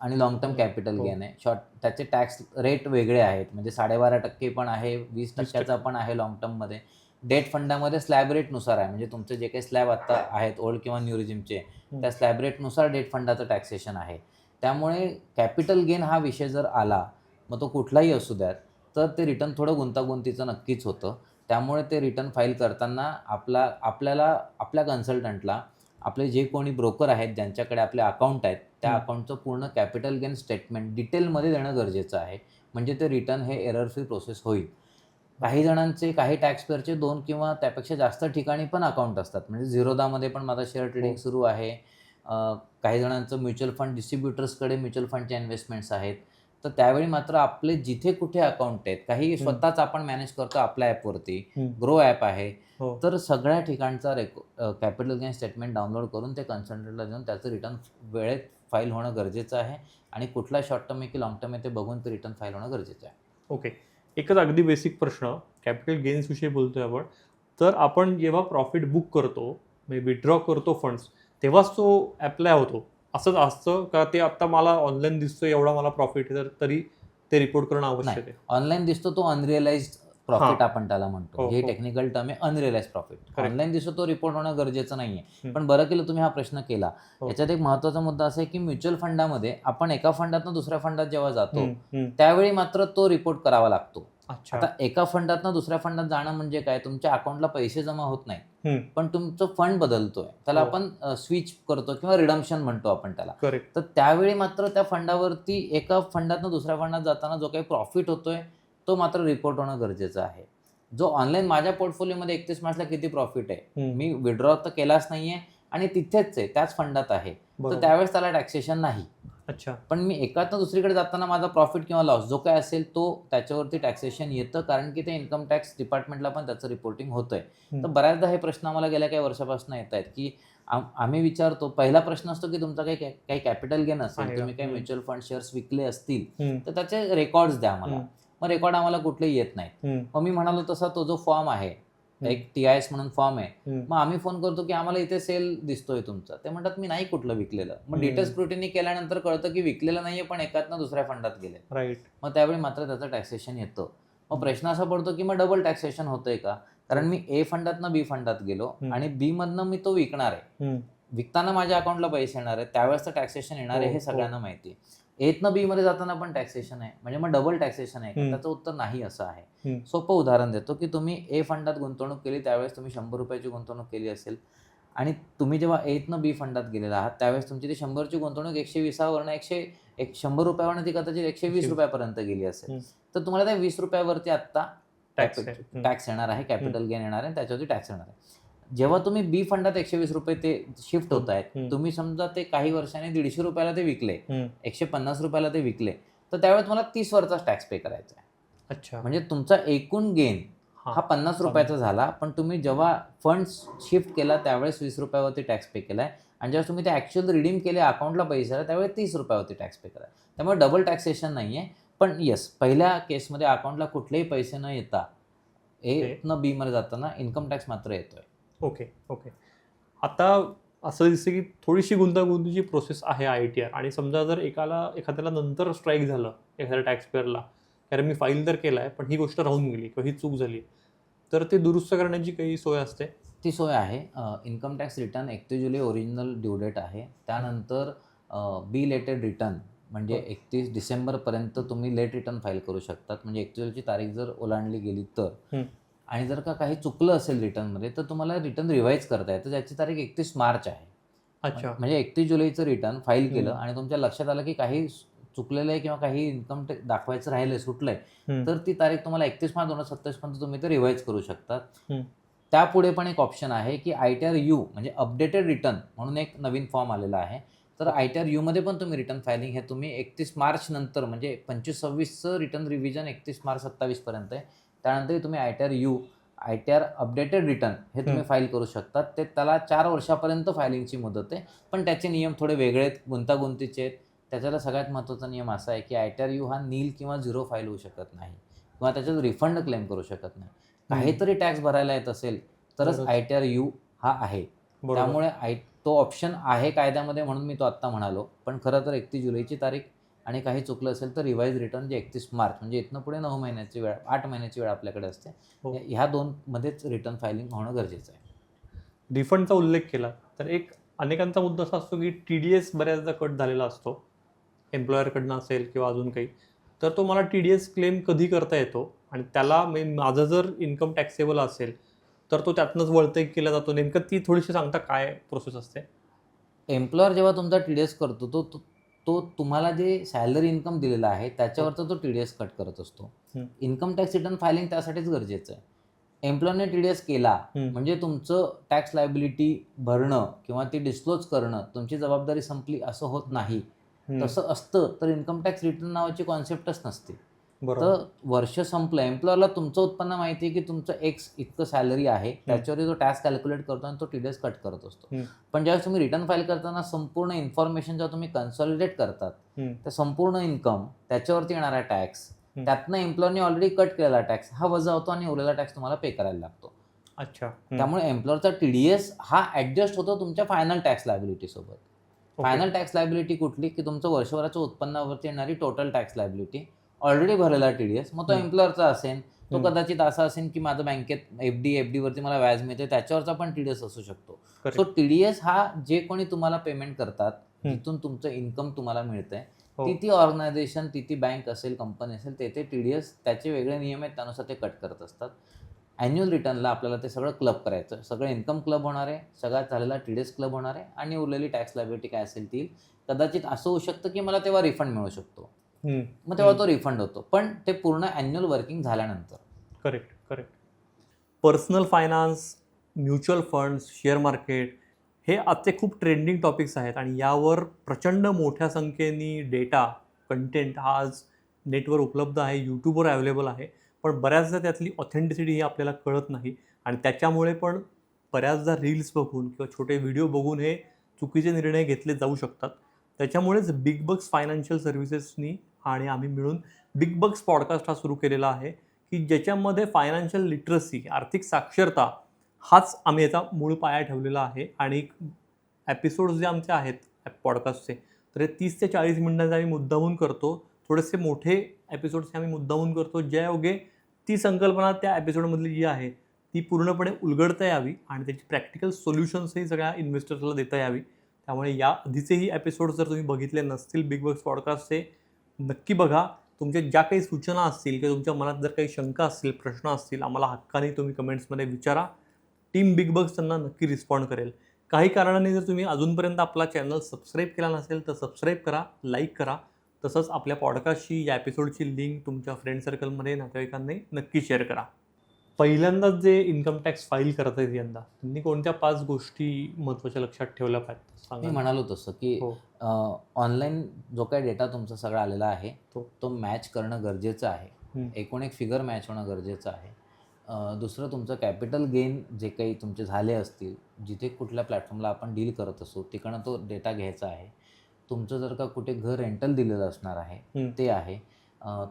S2: आणि लाँग टर्म कॅपिटल
S1: हो.
S2: गेन आहे. त्याचे टॅक्स रेट वेगळे आहेत. म्हणजे 12.5% पण आहे, 20% पण आहे लाँग टर्ममध्ये डेट फंडामध्ये स्लॅब रेटनुसार आहे, म्हणजे तुमचे जे काही स्लॅब आता आहेत ओल्ड किंवा न्यू रिजिमचे, त्या स्लॅब रेटनुसार डेट फंडाचं टॅक्सेशन आहे. त्यामुळे कॅपिटल गेन हा विषय जर आला, मग तो कुठलाही असू द्यात, तर ते रिटर्न थोडं गुंतागुंतीचं नक्कीच होतं. त्यामुळे ते रिटर्न फाईल करताना आपल्याला आपल्या कन्सल्टंटला आपले जे कोणी ब्रोकर आहेत, ज्यांच्याकडे आपले अकाउंट आहेत, त्या अकाउंटचं पूर्ण कॅपिटल गेन स्टेटमेंट डिटेलमध्ये देणं गरजेचं आहे. म्हणजे ते रिटर्न हे एरर फ्री प्रोसेस होईल. काही जणांचे, काही टॅक्स पेअरचे 2 किंवा त्यापेक्षा जास्त ठिकाणी पण अकाउंट असतात. म्हणजे झिरोदामध्ये पण माझा शेअर ट्रेडिंग सुरू आहे. काही जणांचं म्युच्युअल फंड डिस्ट्रिब्युटर्सकडे म्युच्युअल फंडच्या इन्व्हेस्टमेंट्स आहेत. तर त्यावेळी मात्र आपले जिथे कुठे अकाउंट आहेत, काही स्वतःच आपण मॅनेज करतो आपल्या ॲपवरती, ग्रो ॲप आहे. तर सगळ्या ठिकाणचा कॅपिटल गेन स्टेटमेंट डाउनलोड करून ते कन्सल्टंटला देऊन त्याचं रिटर्न वेळेत फाईल होणं गरजेचं आहे आणि कुठला शॉर्ट टर्म आहे की लाँग टर्म आहे ते बघून ते रिटर्न फाईल होणं गरजेचं आहे.
S1: ओके. एकच अगदी बेसिक प्रश्न, कॅपिटल गेन्सविषयी बोलतोय आपण. तर आपण जेव्हा प्रॉफिट बुक करतो, म्हणजे विथड्रॉ करतो फंड्स, तेव्हाच तो ॲप्लाय होतो असंच असतं का? ते आत्ता मला ऑनलाईन दिसतोय एवढा मला प्रॉफिट आहे, तर तरी ते रिपोर्ट करणं आवश्यक आहे?
S2: ऑनलाईन दिसतो तो अनरिअलाइज्ड प्रॉफिट आपण त्याला म्हणतो.
S1: हो,
S2: हे
S1: हो.
S2: टेक्निकल टर्म आहे अनरिअलाइज्ड प्रॉफिट.
S1: Correct.
S2: ऑनलाईन दिसतो तो रिपोर्ट होणं गरजेचं नाहीये. पण बरं केलं तुम्ही हा प्रश्न केला.
S1: हो.
S2: याच्यात एक महत्त्वाचा मुद्दा असा आहे की म्युच्युअल फंडामध्ये आपण एका फंडातनं दुसऱ्या फंडात जेव्हा जातो,
S1: हम्म.
S2: त्यावेळी मात्र तो रिपोर्ट करावा लागतो.
S1: अच्छा.
S2: आता एका फंडातनं दुसऱ्या फंडात जाणं म्हणजे काय, तुमच्या अकाउंटला पैसे जमा होत नाहीत, पण तुमचं फंड बदलतोय. त्याला आपण स्विच करतो किंवा रिडम्पशन म्हणतो आपण त्याला.
S1: करेक्ट.
S2: तर त्यावेळी मात्र त्या फंडावरती एका फंडातनं दुसऱ्या फंडात जाताना जो काही प्रॉफिट होतोय, तो मात्र रिपोर्ट होणं गरजेचं आहे. जो ऑनलाईन माझ्या पोर्टफोलिओमध्ये 31 मार्चला किती प्रॉफिट आहे, मी विड्रॉ तर केलाच नाहीये आणि तिथेच आहे, त्याच फंडात आहे, तर त्यावेळेस त्याला टॅक्सेशन नाही.
S1: अच्छा.
S2: पण मी एकातनं दुसरीकडे जाताना माझा प्रॉफिट किंवा लॉस जो काय असेल तो त्याच्यावरती टॅक्सेशन येतं, कारण की ते इन्कम टॅक्स डिपार्टमेंटला पण त्याचं रिपोर्टिंग होतंय. तर बऱ्याचदा हे प्रश्न आम्हाला गेल्या काही वर्षापासून येत आहेत की आम्ही विचारतो, पहिला प्रश्न असतो की तुमचा काही कॅपिटल गेन असेल, तुम्ही काही म्युच्युअल फंड शेअर्स विकले असतील तर त्याचे रेकॉर्ड्स द्या आम्हाला. मग रेकॉर्ड आम्हाला कुठलेही येत नाहीत. मग मी म्हणालो तसा तो जो फॉर्म आहे, एक TIS म्हणून फॉर्म आहे, मग आम्ही फोन करतो की आम्हाला इथे सेल दिसतोय तुमचा. ते म्हणतात मी नाही कुठलं विकलेलं. मग डिटेल स्क्रुटिनी केल्यानंतर कळतं की विकलेलं नाहीये, पण एकातनं दुसऱ्या फंडात गेले.
S1: राईट.
S2: मग त्यावेळी मात्र त्याचं टॅक्सेशन येतं. मग प्रश्न असा पडतो की मग डबल टॅक्सेशन होतंय का? कारण मी A फंडातनं B फंडात गेलो आणि B मधनं मी तो विकणार आहे. विकताना माझ्या अकाउंटला पैसे येणार आहेत, त्यावेळेस तर टॅक्सेशन येणार आहे, हे सगळ्यांना माहिती आहे. Aतनं B मध्ये जाताना पण टॅक्सेशन आहे, म्हणजे मग डबल टॅक्सेशन आहे का? त्याचं उत्तर नाही असं आहे. सोपं उदाहरण देतो की तुम्ही A फंडात गुंतवणूक केली, त्यावेळेस तुम्ही ₹100 गुंतवणूक केली असेल आणि तुम्ही जेव्हा Aतनं B फंडात गेलेला आहात, त्यावेळेस तुमची ती 100ची गुंतवणूक 120 वरनं ₹100 ती कदाचित ₹120 पर्यंत गेली असेल. तर तुम्हाला त्या ₹20 आत्ता टॅक्स येणार आहे, कॅपिटल गेन येणार आहे, त्याच्यावरती टॅक्स येणार आहे. जेव्हा तुम्ही B फंडात ₹120 ते शिफ्ट होत आहेत, तुम्ही समजा ते काही वर्षांनी ₹150 ते विकले, ₹150 ते विकले, तर त्यावेळेस तुम्हाला 30 वरचा टॅक्स पे करायचा आहे.
S1: अच्छा.
S2: म्हणजे तुमचा एकूण गेन हा ₹50 झाला, पण तुम्ही जेव्हा फंड्स शिफ्ट केला त्यावेळेस ₹20 वरती टॅक्स पे केलाय आणि जेव्हा तुम्ही ते ॲक्च्युअल रिडीम केले, अकाउंटला पैसे आले, त्यावेळेस ₹30 वरती टॅक्स पे कराय. त्यामुळे डबल टॅक्सेशन नाहीये. पण येस, पहिल्या केसमध्ये अकाउंटला कुठलेही पैसे न येता Aतनं B मध्ये जाताना इन्कम टॅक्स मात्र येतोय.
S1: ओके. आता असं दिसतं की थोडीशी गुंतागुंतीची प्रोसेस आहे ITR, आणि समजा जर एखाद्याला नंतर स्ट्राईक झालं एखाद्या टॅक्स पेअरला, कारण मी फाईल तर केलाय पण ही गोष्ट राहून गेली किंवा ही चूक झाली, तर ते दुरुस्त करण्याची काही सोय असते?
S2: ती सोय आहे. इन्कम टॅक्स रिटर्न 31 जुलै ओरिजिनल ड्यू डेट आहे. त्यानंतर बिलेटेड रिटर्न म्हणजे 31 डिसेंबरपर्यंत तुम्ही लेट रिटर्न फाईल करू शकतात. म्हणजे 31 जुलैची तारीख जर ओलांडली गेली तर, आणि जर का काही चुकलं असेल रिटर्नमध्ये, तर तुम्हाला रिटर्न रिवाईज करता येतं, ज्याची तारीख 31 मार्च आहे.
S1: अच्छा.
S2: म्हणजे 31 जुलैचं रिटर्न फाईल केलं आणि तुमच्या लक्षात आलं की काही चुकलेलं आहे किंवा काही इन्कम टॅक्स दाखवायचं राहिलंय, सुटलंय, तर ती तारीख तुम्हाला 31 मार्च 2027 पर्यंत तुम्ही ते रिवाईज करू शकतात. त्यापुढे पण एक ऑप्शन आहे की ITR U म्हणजे अपडेटेड रिटर्न म्हणून एक नवीन फॉर्म आलेला आहे. तर ITR U मध्ये पण तुम्ही रिटर्न फायलिंग हे तुम्ही 31 मार्च नंतर, म्हणजे 25-26चं रिटर्न रिव्हिजन 31 मार्च 27 पर्यंत आहे. त्यानंतर तुम्ही ITR अपडेटेड रिटर्न हे तुम्ही फाईल करू शकतात. त्याला 4 वर्षापर्यंत फायलिंगची मुदत आहे, पण त्याचे नियम थोडे वेगळे आहेत, गुंतागुंतीचे आहेत. त्याच्याला सगळ्यात महत्त्वाचा नियम असा आहे की ITR U हा नील किंवा झिरो फाईल होऊ शकत नाही किंवा त्याच्यात रिफंड क्लेम करू शकत नाही. काहीतरी टॅक्स भरायला येत असेल तरच ITR U हा आहे. त्यामुळे तो ऑप्शन आहे कायद्यामध्ये, म्हणून मी तो आत्ता म्हणालो. पण खरं तर 31 जुलैची तारीख आणि काही चुकलं असेल तर रिवाईज रिटर्न जे 31 मार्च म्हणजे इथनं पुढे 9 महिन्याची वेळ 8 महिन्याची वेळ आपल्याकडे असते.
S1: हो.
S2: ह्या 2 मध्येच रिटर्न फायलिंग होणं गरजेचं आहे.
S1: रिफंडचा उल्लेख केला तर एक अनेकांचा मुद्दा असा असतो की TDS बऱ्याचदा कट झालेला असतो, एम्प्लॉयरकडनं असेल किंवा अजून काही. तर तो मला TDS क्लेम कधी करता येतो आणि त्याला माझं जर इन्कम टॅक्सेबल असेल तर तो त्यातनंच वळते केला जातो, नेमकं ती थोडीशी सांगता काय प्रोसेस असते?
S2: एम्प्लॉयर जेव्हा तुमचा TDS करतो तो तो तो तुम्हाला जे सॅलरी इन्कम दिलेलं आहे त्याच्यावरचा तो TDS कट करत असतो.
S1: हं.
S2: इन्कम टॅक्स रिटर्न फायलिंग त्यासाठीच गरजेचं आहे. एम्प्लॉयरने TDS केला म्हणजे तुमचं टॅक्स लायबिलिटी भरणं किंवा ती डिस्क्लोज करणं तुमची जबाबदारी संपली असं होत नाही. तसं असतं तर इन्कम टॅक्स रिटर्न नावाची कॉन्सेप्टच नसते.
S1: बरोबर.
S2: तर वर्ष संपलं, एम्प्लॉयरला तुमचं उत्पन्न माहिती आहे की तुमचं एक्स इतकं सॅलरी आहे, त्याच्यावरती तो टॅक्स कॅल्क्युलेट करतो आणि तो TDS कट करत असतो. पण ज्यावेळेस तुम्ही रिटर्न फाईल करताना संपूर्ण इन्फॉर्मेशन जेव्हा तुम्ही कन्सॉलिडेट करतात, तर संपूर्ण इन्कम, त्याच्यावरती येणारा टॅक्स, त्यातनं एम्प्लॉयरने ऑलरेडी कट केलेला टॅक्स हा वजा होतो आणि उरलेला टॅक्स तुम्हाला पे करायला लागतो.
S1: अच्छा.
S2: त्यामुळे एम्प्लॉयरचा TDS हा ॲडजस्ट होतो तुमच्या फायनल टॅक्स लायबिलिटी सोबत. फायनल टॅक्स लायबिलिटी कुठली की तुमचं वर्षभराच्या उत्पन्नावरती येणारी टोटल टॅक्स लायबिलिटी, ऑलरेडी भरलेला TDS, मग तो एम्प्लॉयरचा असेल, तो कदाचित असा असेल की माझं बँकेत FD वरती मला व्याज मिळते त्याच्यावरचा पण TDS असू शकतो. सो TDS हा जे कोणी तुम्हाला पेमेंट करतात, जिथून तुमचं इन्कम तुम्हाला मिळतंय, ती ऑर्गनायझेशन, ती बँक असेल, कंपनी असेल, ते TDS त्याचे वेगळे नियम आहेत, त्यानुसार ते कट करत असतात. ॲन्युअल रिटर्नला आपल्याला ते सगळं क्लब करायचं, सगळं इन्कम क्लब होणार आहे, सगळ्यात झालेला TDS क्लब होणार आहे आणि उरलेली टॅक्स लायबिलिटी काय असेल ती कदाचित असं होऊ शकतं की मला तेव्हा रिफंड मिळू शकतो. मग तेव्हा तो रिफंड होतो, पण ते पूर्ण ॲन्युअल वर्किंग झाल्यानंतर.
S1: Correct. Personal finance, mutual funds, share market हे आजचे खूप ट्रेंडिंग टॉपिक्स आहेत आणि यावर प्रचंड मोठ्या संख्येने डेटा, कंटेंट हा आज नेटवर उपलब्ध आहे, यूट्यूबवर अवेलेबल आहे. पण बऱ्याचदा त्यातली ऑथेंटिसिटी ही आपल्याला कळत नाही आणि त्याच्यामुळे पण बऱ्याचदा रील्स बघून किंवा छोटे व्हिडिओ बघून हे चुकीचे निर्णय घेतले जाऊ शकतात. त्याच्यामुळेच बिग बग्स फायनान्शियल सर्व्हिसेसनी आणि आम्ही मिळून बिग बग्स पॉडकास्ट हा सुरू केलेला आहे की ज्याच्यामध्ये फायनान्शियल लिटरसी, आर्थिक साक्षरता हाच आम्ही याचा मूळ पाया ठेवलेला आहे. आणि एपिसोड्स जे आमचे आहेत पॉडकास्टचे तर हे 30 ते 40 मिनिटांचे आम्ही मुद्दामून करतो. थोडेसे मोठे एपिसोड्स आम्ही मुद्दामून करतो ज्यायोगे ती संकल्पना त्या एपिसोडमधली जी आहे ती पूर्णपणे उलगडता यावी आणि त्याची प्रॅक्टिकल सोल्युशन्सही सगळ्या इन्व्हेस्टर्सला देता यावी. त्यामुळे या आधीचेही एपिसोड्स जर तुम्ही बघितले नसतील बिग बग्स पॉडकास्टचे, नक्की बघा. तुमच्या ज्या काही सूचना असतील किंवा तुमच्या मनात जर काही शंका असतील, प्रश्न असतील, आम्हाला हक्काने तुम्ही कमेंट्समध्ये विचारा. टीम बिग बग्स त्यांना नक्की रिस्पॉन्ड करेल. काही कारणाने जर तुम्ही अजूनपर्यंत आपला चॅनल सबस्क्राईब केला नसेल तर सबस्क्राईब करा, लाईक करा. तसंच आपल्या पॉडकास्टची, या एपिसोडची लिंक तुमच्या फ्रेंड सर्कलमध्ये, नातेवाईकांनी नक्की शेअर करा. पहिल्यांदाच जे इन्कम टॅक्स फाईल करत आहेत यंदा, त्यांनी कोणत्या 5 गोष्टी महत्त्वाच्या लक्षात ठेवल्या पाहिजेत
S2: मी
S1: सांगा?
S2: म्हणालो तसं की ऑनलाईन जो काही डेटा तुमचा सगळा आलेला आहे तो मॅच करणं गरजेचं आहे. एकूण एक फिगर मॅच होणं गरजेचं आहे. दुसरं तुमचं कॅपिटल गेन जे काही तुमचे झाले असतील, जिथे कुठल्या प्लॅटफॉर्मला आपण डील करत असू तिकडनं तो डेटा घ्यायचा आहे. तुमचं जर का कुठे घर रेंटल दिलेलं असणार आहे ते आहे.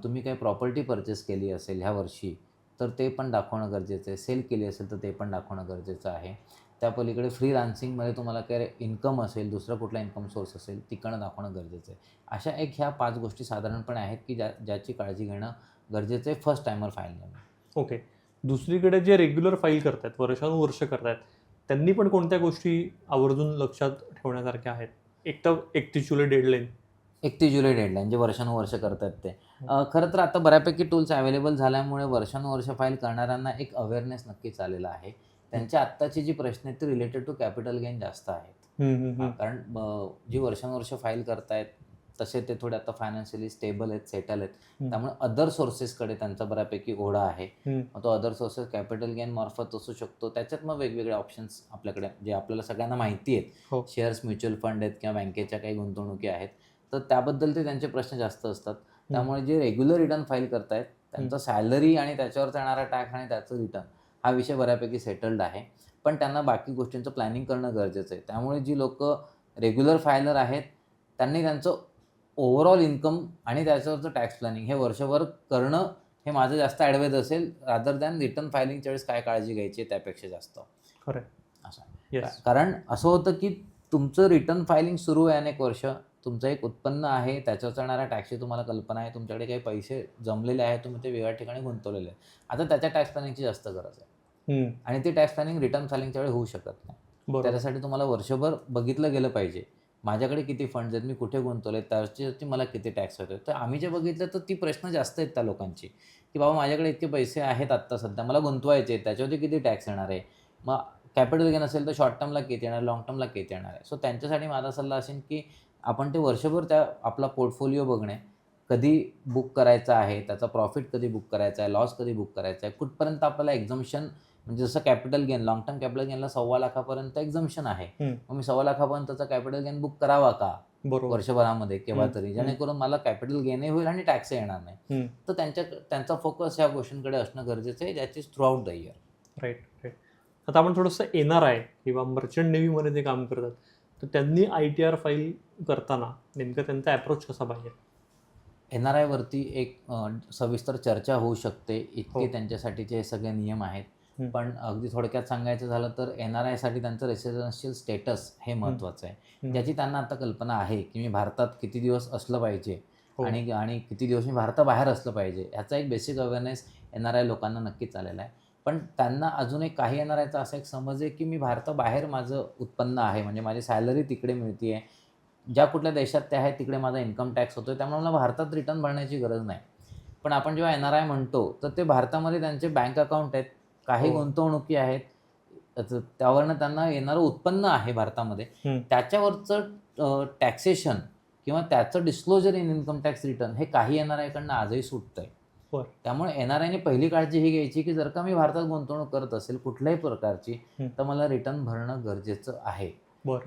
S2: तुम्ही काही प्रॉपर्टी परचेस केली असेल ह्या वर्षी तर ते पण दाखवणं गरजेचं आहे. सेल केली असेल तर ते पण दाखवणं गरजेचं आहे. त्या पलीकडे फ्रीलान्सिंगमध्ये तुम्हाला काय इन्कम असेल, दुसरा कुठला इन्कम सोर्स असेल तिकडनं दाखवणं गरजेचं आहे. अशा ह्या 5 गोष्टी साधारणपणे आहेत की ज्याची काळजी घेणं गरजेचं आहे फर्स्ट टायमर फाईलमध्ये.
S1: ओके. दुसरीकडे जे रेग्युलर फाईल करतात, वर्षानुवर्ष करतायत, त्यांनी पण कोणत्या गोष्टी आवर्जून लक्षात ठेवण्यासारख्या आहेत? एक तर 31 जुलै डेडलाईन.
S2: 31 जुलै डेडलाईन जे वर्षानुवर्ष करतात ते. खरं तर आता बऱ्यापैकी टूल्स अवेलेबल झाल्यामुळे वर्षानुवर्ष फाईल करणाऱ्यांना एक अवेअरनेस नक्कीच आलेला आहे. त्यांच्या आत्ताची जी प्रश्न आहेत ती रिलेटेड टू कॅपिटल गेन जास्त आहेत. कारण जी वर्षानुवर्ष फाईल करतायत तसे ते थोडे आता फायनान्शियली स्टेबल आहेत, सेटल आहेत. त्यामुळे अदर सोर्सेसकडे त्यांचा बऱ्यापैकी ओढा आहे. मग तो अदर सोर्सेस कॅपिटल गेन मार्फत असू शकतो. त्याच्यात मग वेगवेगळे ऑप्शन्स आपल्याकडे जे आपल्याला सगळ्यांना माहिती आहेत. शेअर्स, म्युच्युअल फंड आहेत किंवा बँकेच्या काही गुंतवणुकी आहेत. तर त्याबद्दल ते त्यांचे प्रश्न जास्त असतात. त्यामुळे जे रेग्युलर रिटर्न फाईल करतायत त्यांचा सॅलरी आणि त्याच्यावर येणारा टॅक्स आणि त्याचं रिटर्न हा विषय बऱ्यापैकी सेटल्ड आहे. पण त्यांना बाकी गोष्टींचं प्लॅनिंग करणं गरजेचं आहे. त्यामुळे जी लोकं रेग्युलर फायलर आहेत त्यांनी त्यांचं ओव्हरऑल इन्कम आणि त्याच्यावरचं टॅक्स प्लॅनिंग हे वर्षभर करणं हे माझं जास्त ॲडवाइज असेल रादर दॅन रिटर्न फायलिंगच्या वेळेस काय काळजी घ्यायची आहे त्यापेक्षा जास्त.
S1: खरं
S2: असं कारण असं होतं की तुमचं रिटर्न फायलिंग सुरू आहे अनेक वर्ष, तुमचं एक उत्पन्न आहे, त्याच्यावर येणाऱ्या टॅक्सची तुम्हाला कल्पना आहे, तुमच्याकडे काही पैसे जमलेले आहेत, तुम्ही ते वेगळ्या ठिकाणी गुंतवलेले आहेत. आता त्याच्या टॅक्स प्लॅनिंगची जास्त गरज आहे आणि ते टॅक्स प्लॅनिंग रिटर्न फायलिंगच्या वेळी होऊ शकत नाही.
S1: बरोबर.
S2: त्याच्यासाठी तुम्हाला वर्षभर बघितलं गेलं पाहिजे. माझ्याकडे किती फंड्स आहेत, मी कुठे गुंतवले, त्याच्यावरती मला किती टॅक्स होतोय. तर आम्ही जे बघितलं तर ती प्रश्न जास्त आहेत त्या लोकांची, की बाबा माझ्याकडे इतके पैसे आहेत आत्ता सध्या, मला गुंतवायचे आहेत, त्याच्यावरती किती टॅक्स येणार आहे. मग कॅपिटल गेन असेल तर शॉर्ट टर्मला किती येणार, लाँग टर्मला किती येणार आहे. सो त्यांच्यासाठी माझा सल्ला असेल, की आपण ते वर्षभर आपला पोर्टफोलिओ बघणे, कधी बुक करायचा आहे, त्याचा प्रॉफिट कधी बुक करायचा आहे, लॉस कधी बुक करायचा आहे, कुठपर्यंत आपल्याला एक्झम्पशन म्हणजे जसं capital gain, long term capital गेनला 1.25 लाखापर्यंत एक्झम्पशन आहे. मग मी 1.25 लाखापर्यंतचा कॅपिटल गेन बुक करावा का
S1: बरोबर.
S2: वर्षभरामध्ये केव्हा तरी, जेणेकरून मला कॅपिटल गेनही होईल आणि टॅक्स येणार नाही. तर त्यांचा फोकस ह्या गोष्टींकडे असणं गरजेचं आहे, that is throughout the year.
S1: Right. आता आपण थोडंसं NRI किंवा मर्चंट नेव्हीमध्ये जे काम करतात, तर त्यांनी ITR फाईल करताना नेमकं त्यांचा अप्रोच कसा पाहिजे?
S2: NRI वरती एक सविस्तर चर्चा होऊ शकते, इतके
S1: हो.
S2: त्यांच्यासाठीचे हे सगळे नियम आहेत. पण अगदी थोडक्यात सांगायचं झालं तर NRI साठी त्यांचं रेसिडेन्शियल स्टेटस हे महत्त्वाचं आहे. ज्याची त्यांना आता कल्पना आहे, की मी भारतात किती दिवस असलं पाहिजे आणि किती दिवस मी भारताबाहेर असलं पाहिजे. ह्याचा एक बेसिक अवेअरनेस NRI लोकांना नक्कीच आलेला आहे. पण त्यांना अजून एक काही NRIचा असा एक समज आहे, की मी भारताबाहेर माझं उत्पन्न आहे, म्हणजे माझी सॅलरी तिकडे मिळते आहे. ज्या कुठल्या देशात ते आहेत तिकडे माझा इन्कम टॅक्स होतो आहे, त्यामुळे मला भारतात रिटर्न भरण्याची गरज नाही. पण आपण जेव्हा NRI म्हणतो, तर ते भारतामध्ये त्यांचे बँक अकाउंट आहेत, काही गुंतवणुकी आहेत, त्यावरनं त्यांना येणारं उत्पन्न आहे भारतामध्ये, त्याच्यावरचं टॅक्सेशन किंवा त्याचं disclosure in income tax return हे काही NRIकडनं आजही सुटतं आहे. त्यामुळे NRIने पहिली काळजी ही घ्यायची, की जर का मी भारतात गुंतवणूक करत असेल कुठल्याही प्रकारची, तर मला रिटर्न भरणं गरजेचं आहे.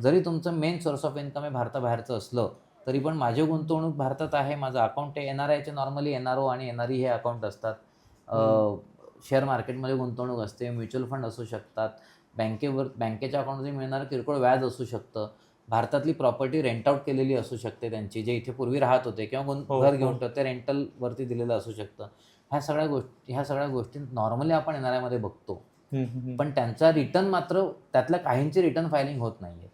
S2: जरी तुमचं मेन सोर्स ऑफ इन्कम हे भारताबाहेरचं असलं, तरी पण माझी गुंतवणूक भारतात आहे, माझं अकाउंट आहे. NRIचे नॉर्मली NRO आणि NRE हे अकाउंट असतात. शेअर मार्केटमध्ये गुंतवणूक असते, म्युच्युअल फंड असू शकतात, बँकेच्या अकाउंटमध्ये मिळणारं किरकोळ व्याज असू शकतं, भारतातली प्रॉपर्टी रेंट आउट केलेली असू शकते त्यांची, जे इथे पूर्वी राहत होते किंवा घर घेऊन ठेवते रेंटलवरती दिलेलं असू शकतं. ह्या सगळ्या गोष्टी नॉर्मली आपण NRIमध्ये बघतो. पण त्यांचा रिटर्न मात्र त्यातल्या काहींची रिटर्न फायलिंग होत नाहीये.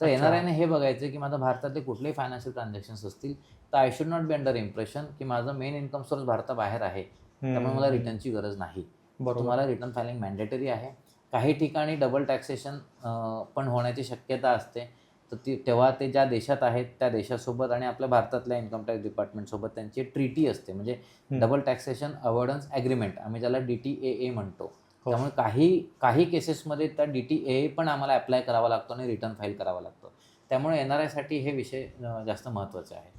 S2: तर NRIने हे बघायचं, की माझं भारतातले कुठलेही फायनान्शियल ट्रान्झॅक्शन्स असतील, तर I should not be under impression, की माझं मेन इन्कम सोर्स भारताबाहेर आहे, त्यामुळे मला रिटर्नची गरज नाही. तुम्हाला रिटर्न फायलिंग मॅन्डेटरी आहे. काही ठिकाणी डबल टॅक्सेशन पण होण्याची शक्यता असते. तर तेव्हा ते ज्या देशात आहेत त्या देशासोबत आणि आपल्या भारतातल्या इन्कम टॅक्स डिपार्टमेंटसोबत त्यांची ट्रीटी असते, म्हणजे डबल टॅक्सेशन अवॉइडन्स ॲग्रीमेंट, आम्ही ज्याला DTAA म्हणतो. त्यामुळे काही केसेसमध्ये त्या DTAA पण आम्हाला अप्लाय करावा लागतो आणि रिटर्न फाईल करावा लागतो. त्यामुळे NRIसाठी हे विषय जास्त महत्त्वाचे आहेत.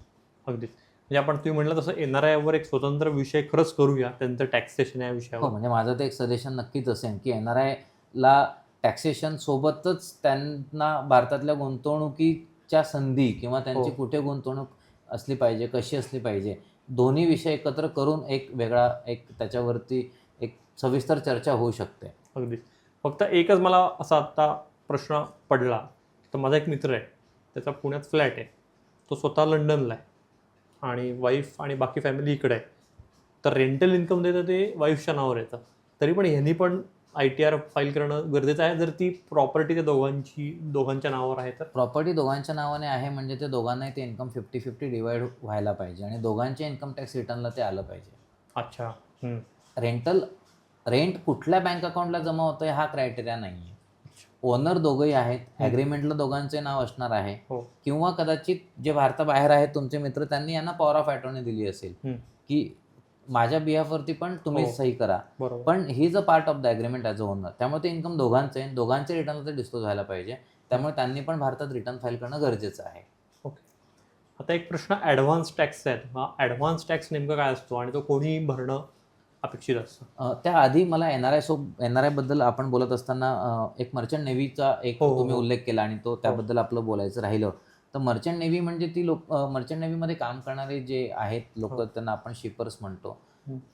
S1: अगदीच. म्हणजे आपण तुम्ही म्हटलं तसं NRIवर एक स्वतंत्र विषय खरंच करूया, त्यांचं टॅक्सेशन या विषयावर.
S2: म्हणजे माझं ते एक सजेशन नक्कीच असेल, की NRIला टॅक्सेशन सोबतच त्यांना भारतातल्या गुंतवणुकीच्या संधी किंवा त्यांची कुठे गुंतवणूक असली पाहिजे, कशी असली पाहिजे, दोन्ही विषय एकत्र करून एक त्याच्यावरती एक सविस्तर चर्चा होऊ शकते.
S1: अगदीच. फक्त एकच मला असा आत्ता प्रश्न पडला, तर माझा एक मित्र आहे, त्याचा पुण्यात फ्लॅट आहे, तो स्वतः लंडनला आहे आणि वाईफ आणि बाकी फॅमिली इकडे आहे. तर रेंटल इन्कम देतं ते वाईफच्या नावावर येतं. तरी पण ह्यांनी पण ITR फाईल करणं गरजेचं आहे, जर ती प्रॉपर्टी त्या दोघांच्या नावावर आहे तर?
S2: प्रॉपर्टी दोघांच्या नावाने आहे म्हणजे ते दोघांनाही ते इन्कम 50-50 डिवाइड व्हायला पाहिजे आणि दोघांच्या इन्कम टॅक्स रिटर्नला ते आलं पाहिजे.
S1: अच्छा.
S2: रेंट कुठल्या बँक अकाउंटला जमा होतंय हा क्रायटेरिया नाही आहे. ओनर दोघंही आहेत, ॲग्रीमेंटला दोघांचे नाव असणार आहे, किंवा कदाचित जे भारताबाहेर आहेत तुमचे मित्र, त्यांनी यांना पॉवर ऑफ अटॉर्नी दिली असेल, की माझ्या बिहाफवरती पण तुम्ही सही करा. पण he is a part of the agreement as a owner. त्यामुळे ते इन्कम दोघांचं आहे, दोघांचे रिटर्नला ते डिस्क्लोज व्हायला पाहिजे. त्यामुळे त्यांनी पण भारतात रिटर्न फाईल करणं गरजेचं आहे.
S1: ओके. आता एक प्रश्न ॲडव्हान्स टॅक्सचा आहे. हा ॲडव्हान्स टॅक्स नेमका काय असतो आणि तो कोणी भरणं अपेक्षित असतं?
S2: त्याआधी मला NRI बद्दल आपण बोलत असताना एक मर्चंट नेव्हीचा तुम्ही उल्लेख केला आणि त्याबद्दल आपलं बोलायचं राहिलं. तर मर्चंट नेव्ही म्हणजे ती मर्चंट नेव्हीमध्ये काम करणारे जे आहेत लोक, त्यांना आपण शिपर्स म्हणतो.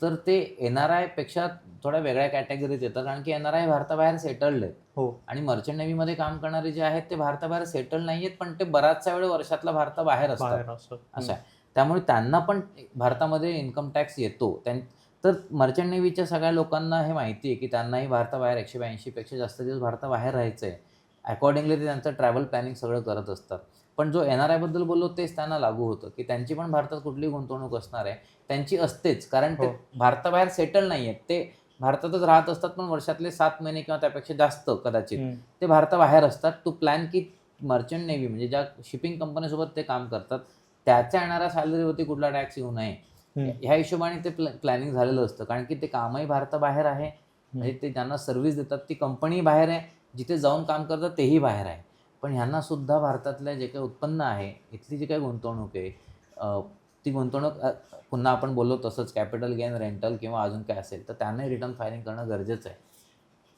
S2: तर ते NRI पेक्षा थोड्या वेगळ्या कॅटेगरीत येतात, कारण की NRI भारताबाहेर सेटल्ड आहेत आणि मर्चंट नेव्हीमध्ये काम करणारे जे आहेत ते भारताबाहेर सेटल्ड नाही आहेत, पण ते बराचसा वेळ वर्षातला भारताबाहेर असतात, असं आहे. त्यामुळे त्यांना पण भारतामध्ये इन्कम टॅक्स येतो. तर मर्चंट नेव्हीच्या सगळ्या लोकांना हे माहिती आहे, की त्यांनाही भारताबाहेर 182 पेक्षा जास्त दिवस भारताबाहेर राहायचं आहे. अकॉर्डिंगली ते त्यांचं ट्रॅव्हल प्लॅनिंग सगळं करत असतात. पण जो NRI बद्दल बोललो तेच त्यांना लागू होतं, की त्यांची पण भारतात कुठली गुंतवणूक असणार आहे, त्यांची असतेच. कारण ते
S1: हो.
S2: भारताबाहेर सेटल नाही आहेत. ते भारतातच राहत असतात, पण वर्षातले 7 महिने किंवा त्यापेक्षा जास्त कदाचित ते भारताबाहेर असतात. टू प्लॅन की मर्चंट नेव्ही म्हणजे ज्या शिपिंग कंपनीसोबत ते काम करतात, त्याच्या येणाऱ्या सॅलरीवरती कुठला टॅक्स येऊ नये, ह्या हिशोबाने ते प्लॅनिंग झालेलं असतं. कारण की ते कामही भारताबाहेर आहे, म्हणजे ते ज्यांना सर्व्हिस देतात ती कंपनी बाहेर आहे, जिथे जाऊन काम करतात तेही बाहेर आहे. पण ह्यांना सुद्धा भारतातलं जे काही उत्पन्न आहे, इथली जी काही गुंतवणूक आहे, ती गुंतवणूक पुन्हा आपण बोललो तसंच कॅपिटल गेन, रेंटल किंवा अजून काय असेल, तर त्यांनाही रिटर्न फायलिंग करणं गरजेचं आहे.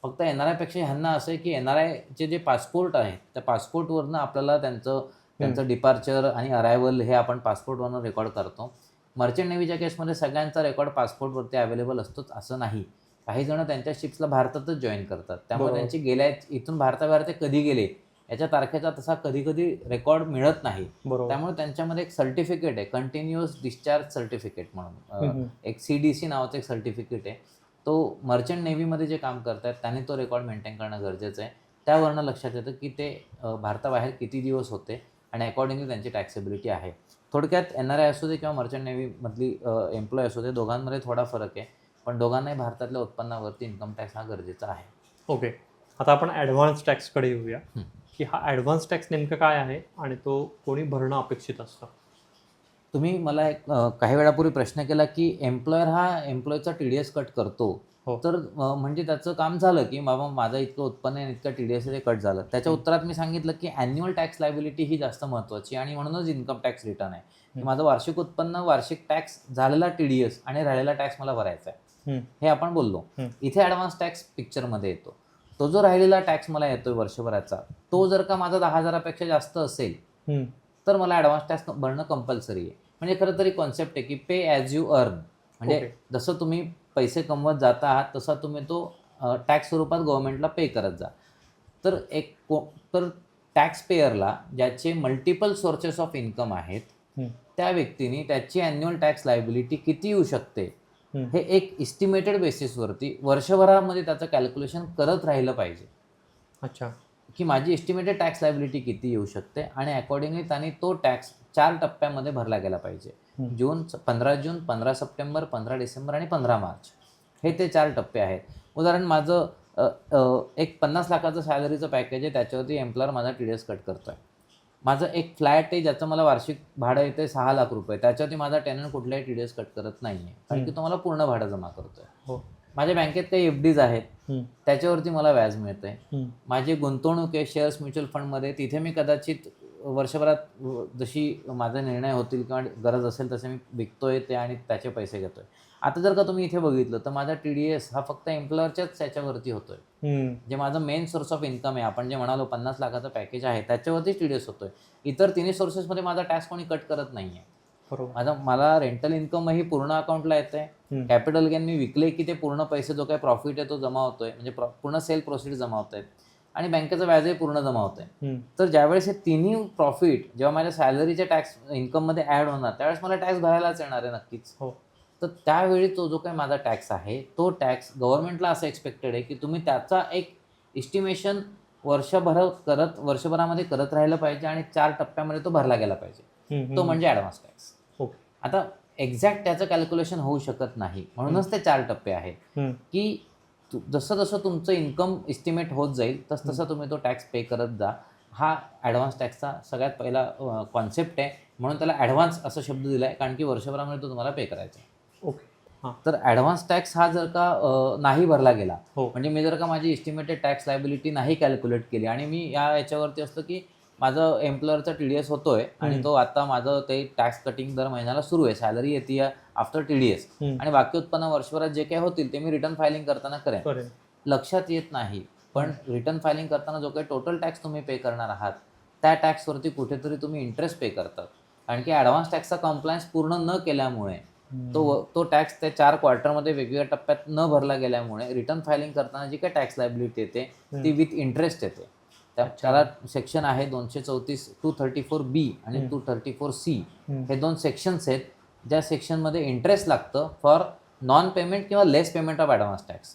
S2: फक्त NRIपेक्षा ह्यांना असं आहे, की NRIचे जे पासपोर्ट आहेत, त्या पासपोर्टवरनं आपल्याला त्यांचं डिपार्चर आणि अरायव्हल हे आपण पासपोर्टवरनं रेकॉर्ड करतो. मर्चंट नेव्हीच्या केसमध्ये सगळ्यांचा रेकॉर्ड पासपोर्टवरती अवेलेबल असतोच असं नाही. काही जण त्यांच्या शिप्सला भारतातच जॉइन करतात. त्यामुळे
S1: बरोबर.
S2: त्यांची इथून भारताबाहेर ते कधी गेले, याच्या तारखेचा तसा कधी-कधी रेकॉर्ड मिळत नाही.
S1: बरोबर.
S2: त्यामुळे त्यांच्यामध्ये एक सर्टिफिकेट आहे, कंटिन्युअस डिस्चार्ज सर्टिफिकेट म्हणून. एक CDC नावाचं एक सर्टिफिकेट आहे. तो मर्चंट नेव्हीमध्ये जे काम करतायत त्यांनी तो रेकॉर्ड मेंटेन करणं गरजेचं आहे. त्यावरनं लक्षात येतं, की ते भारताबाहेर किती दिवस होते आणि अकॉर्डिंगली त्यांची टॅक्सेबिलिटी आहे. थोडक्यात NRI असू दे किंवा मर्चंट नेव्हीमधली एम्प्लॉयी असू दे, दोघांमध्ये थोडा फरक आहे. पण दोघांनाही भारतातल्या उत्पन्नावरती इन्कम टॅक्स हा गरजेचा आहे.
S1: ओके. आता आपण ॲडव्हान्स टॅक्सकडे येऊया, की हा ॲडव्हान्स टॅक्स नेमकं काय आहे आणि तो कोणी भरणं अपेक्षित असतं?
S2: तुम्ही मला एक काही वेळापूर्वी प्रश्न केला, की एम्प्लॉयर हा एम्प्लॉयीचा TDS कट करतो.
S1: हो.
S2: तर म्हणजे त्याचं काम झालं, की बाबा माझं इतकं उत्पन्न आहे आणि इतकं TDS आहे ते कट झालं. त्याच्या उत्तरात मी सांगितलं, की ॲन्युअल टॅक्स लायबिलिटी ही जास्त महत्त्वाची आणि म्हणूनच इन्कम टॅक्स रिटर्न आहे. की माझं वार्षिक उत्पन्न, वार्षिक टॅक्स, झालेला TDS आणि राहिलेला टॅक्स मला भरायचा आहे. हे आपण बोललो. इथे ॲडव्हान्स टॅक्स पिक्चरमध्ये येतो. तो जो राहिलेला टॅक्स मला येतोय वर्षभराचा, तो जर का माझा 10,000पेक्षा जास्त असेल, तर मला ॲडव्हान्स टॅक्स भरणं कंपल्सरी आहे. म्हणजे खरं तरी कॉन्सेप्ट आहे, की पे ॲज यू अर्न. म्हणजे जसं तुम्ही पैसे कमवत जाता आहात, तसा तुम्ही तो टॅक्स स्वरूपात गव्हर्नमेंटला पे करत जा. तर टॅक्स पेयरला ज्याचे मल्टिपल सोर्सेस ऑफ इन्कम आहेत, त्या व्यक्तीने त्याची ॲन्युअल टॅक्स लायबिलिटी किती येऊ शकते, हे एक इस्टिमेटेड बेसिसवरती वर्षभरामध्ये त्याचं कॅल्क्युलेशन करत राहिलं पाहिजे.
S1: अच्छा.
S2: की माझी एस्टिमेटेड टॅक्स लायबिलिटी किती येऊ शकते आणि अकॉर्डिंगली त्यांनी तो टॅक्स 4 टप्प्यामध्ये भरला गेला पाहिजे. 15 जून, 15 सप्टेंबर, 15 डिसेंबर आणि 15 मार्च. हे ते 4 टप्पे आहेत. उदाहरण माझं एक 50 लाखाचं सॅलरीचं पॅकेज आहे, त्याच्यावरती एम्प्लॉयर माझा TDS कट करतोय. माझं एक फ्लॅट आहे, ज्याचं मला वार्षिक भाडं येतंय ₹6,00,000. त्याच्यावरती माझा टेनंट कुठलाही TDS कट करत नाही आहे. कारण की तो मला पूर्ण भाडं जमा करतोय.
S1: हो.
S2: माझ्या बँकेत काही FDs आहेत, त्याच्यावरती मला व्याज मिळतंय. माझी गुंतवणूक आहे शेअर्स म्युच्युअल फंडमध्ये, तिथे मी कदाचित वर्षभरात जशी माझे निर्णय होतील किंवा गरज असेल तसे मी विकतोय ते आणि त्याचे पैसे घेतोय. आता जर का तुम्ही इथे बघितलं तर माझा TDS हा फक्त एम्प्लॉयरच्याच त्याच्यावरती होतोय. जे माझं मेन सोर्स ऑफ इन्कम आहे, आपण जे म्हणालो 50 लाखाचं पॅकेज आहे, त्याच्यावरती TDS होतोय. इतर तिन्ही सोर्सेसमध्ये माझा टॅक्स कोणी कट करत नाही आहे. मला रेंटल इन्कमही पूर्ण अकाउंटला येतंय. कॅपिटल गेन मी विकले की ते पूर्ण पैसे जो काही प्रॉफिट आहे तो जमा होतोय, म्हणजे पूर्ण सेल प्रोसीड जमा होत आहेत आणि बँकेचं व्याजही पूर्ण जमा होतंय. तर ज्यावेळेस हे तिन्ही प्रॉफिट जेव्हा माझ्या सॅलरीच्या टॅक्स इन्कममध्ये ॲड होणार, त्यावेळेस मला टॅक्स भरायलाच येणार आहे नक्कीच. तर त्यावेळी तो जो काही माझा टॅक्स आहे, तो टॅक्स गव्हर्नमेंटला असं एक्सपेक्टेड आहे की तुम्ही त्याचा एक एस्टिमेशन वर्षभरामध्ये करत राहिलं पाहिजे आणि 4 टप्प्यामध्ये तो भरला गेला पाहिजे. तो म्हणजे ॲडव्हान्स टॅक्स. आता एक्झॅक्ट त्याचं कॅल्क्युलेशन होऊ शकत नाही, म्हणूनच ते 4 टप्पे आहेत की जसं तुमचं इन्कम एस्टिमेट होत जाईल तसं तुम्ही तो टॅक्स पे करत जा. हा ॲडव्हान्स टॅक्सचा सगळ्यात पहिला कॉन्सेप्ट आहे, म्हणून त्याला ॲडव्हान्स असा शब्द दिला आहे, कारण की वर्षभरामध्ये तो तुम्हाला पे करायचा आहे. तर ॲडव्हान्स टॅक्स हा जर का नाही भरला गेला, म्हणजे मी जर का माझी एस्टिमेटेड टॅक्स लायबिलिटी नाही कॅल्क्युलेट केली आणि मी याच्यावरती असतं की माझं एम्प्लॉयरचा TDS होतोय आणि तो आता माझं ते टॅक्स कटिंग दर महिन्याला सुरू आहे, सॅलरी येते आफ्टर TDS आणि बाकी उत्पन्न वर्षभरात जे काही होतील ते मी रिटर्न फायलिंग करताना करेन. लक्षात येत नाही, पण रिटर्न फायलिंग करताना जो काही टोटल टॅक्स तुम्ही पे करणार आहात, त्या टॅक्सवरती कुठेतरी तुम्ही इंटरेस्ट पे करतात. कारण की ॲडव्हान्स टॅक्सचा कम्प्लायन्स पूर्ण न केल्यामुळे तो टॅक्स त्या 4 क्वार्टरमध्ये वेगवेगळ्या टप्प्यात न भरला गेल्यामुळे रिटर्न फायलिंग करताना जी काही टॅक्स लायबिलिटी येते ती विथ इंटरेस्ट येते. त्याला सेक्शन आहे 234 234B आणि 234C, हे 2 सेक्शन्स आहेत, ज्या सेक्शनमध्ये इंटरेस्ट लागतं फॉर नॉन पेमेंट किंवा लेस पेमेंट ऑफ ॲडव्हान्स टॅक्स.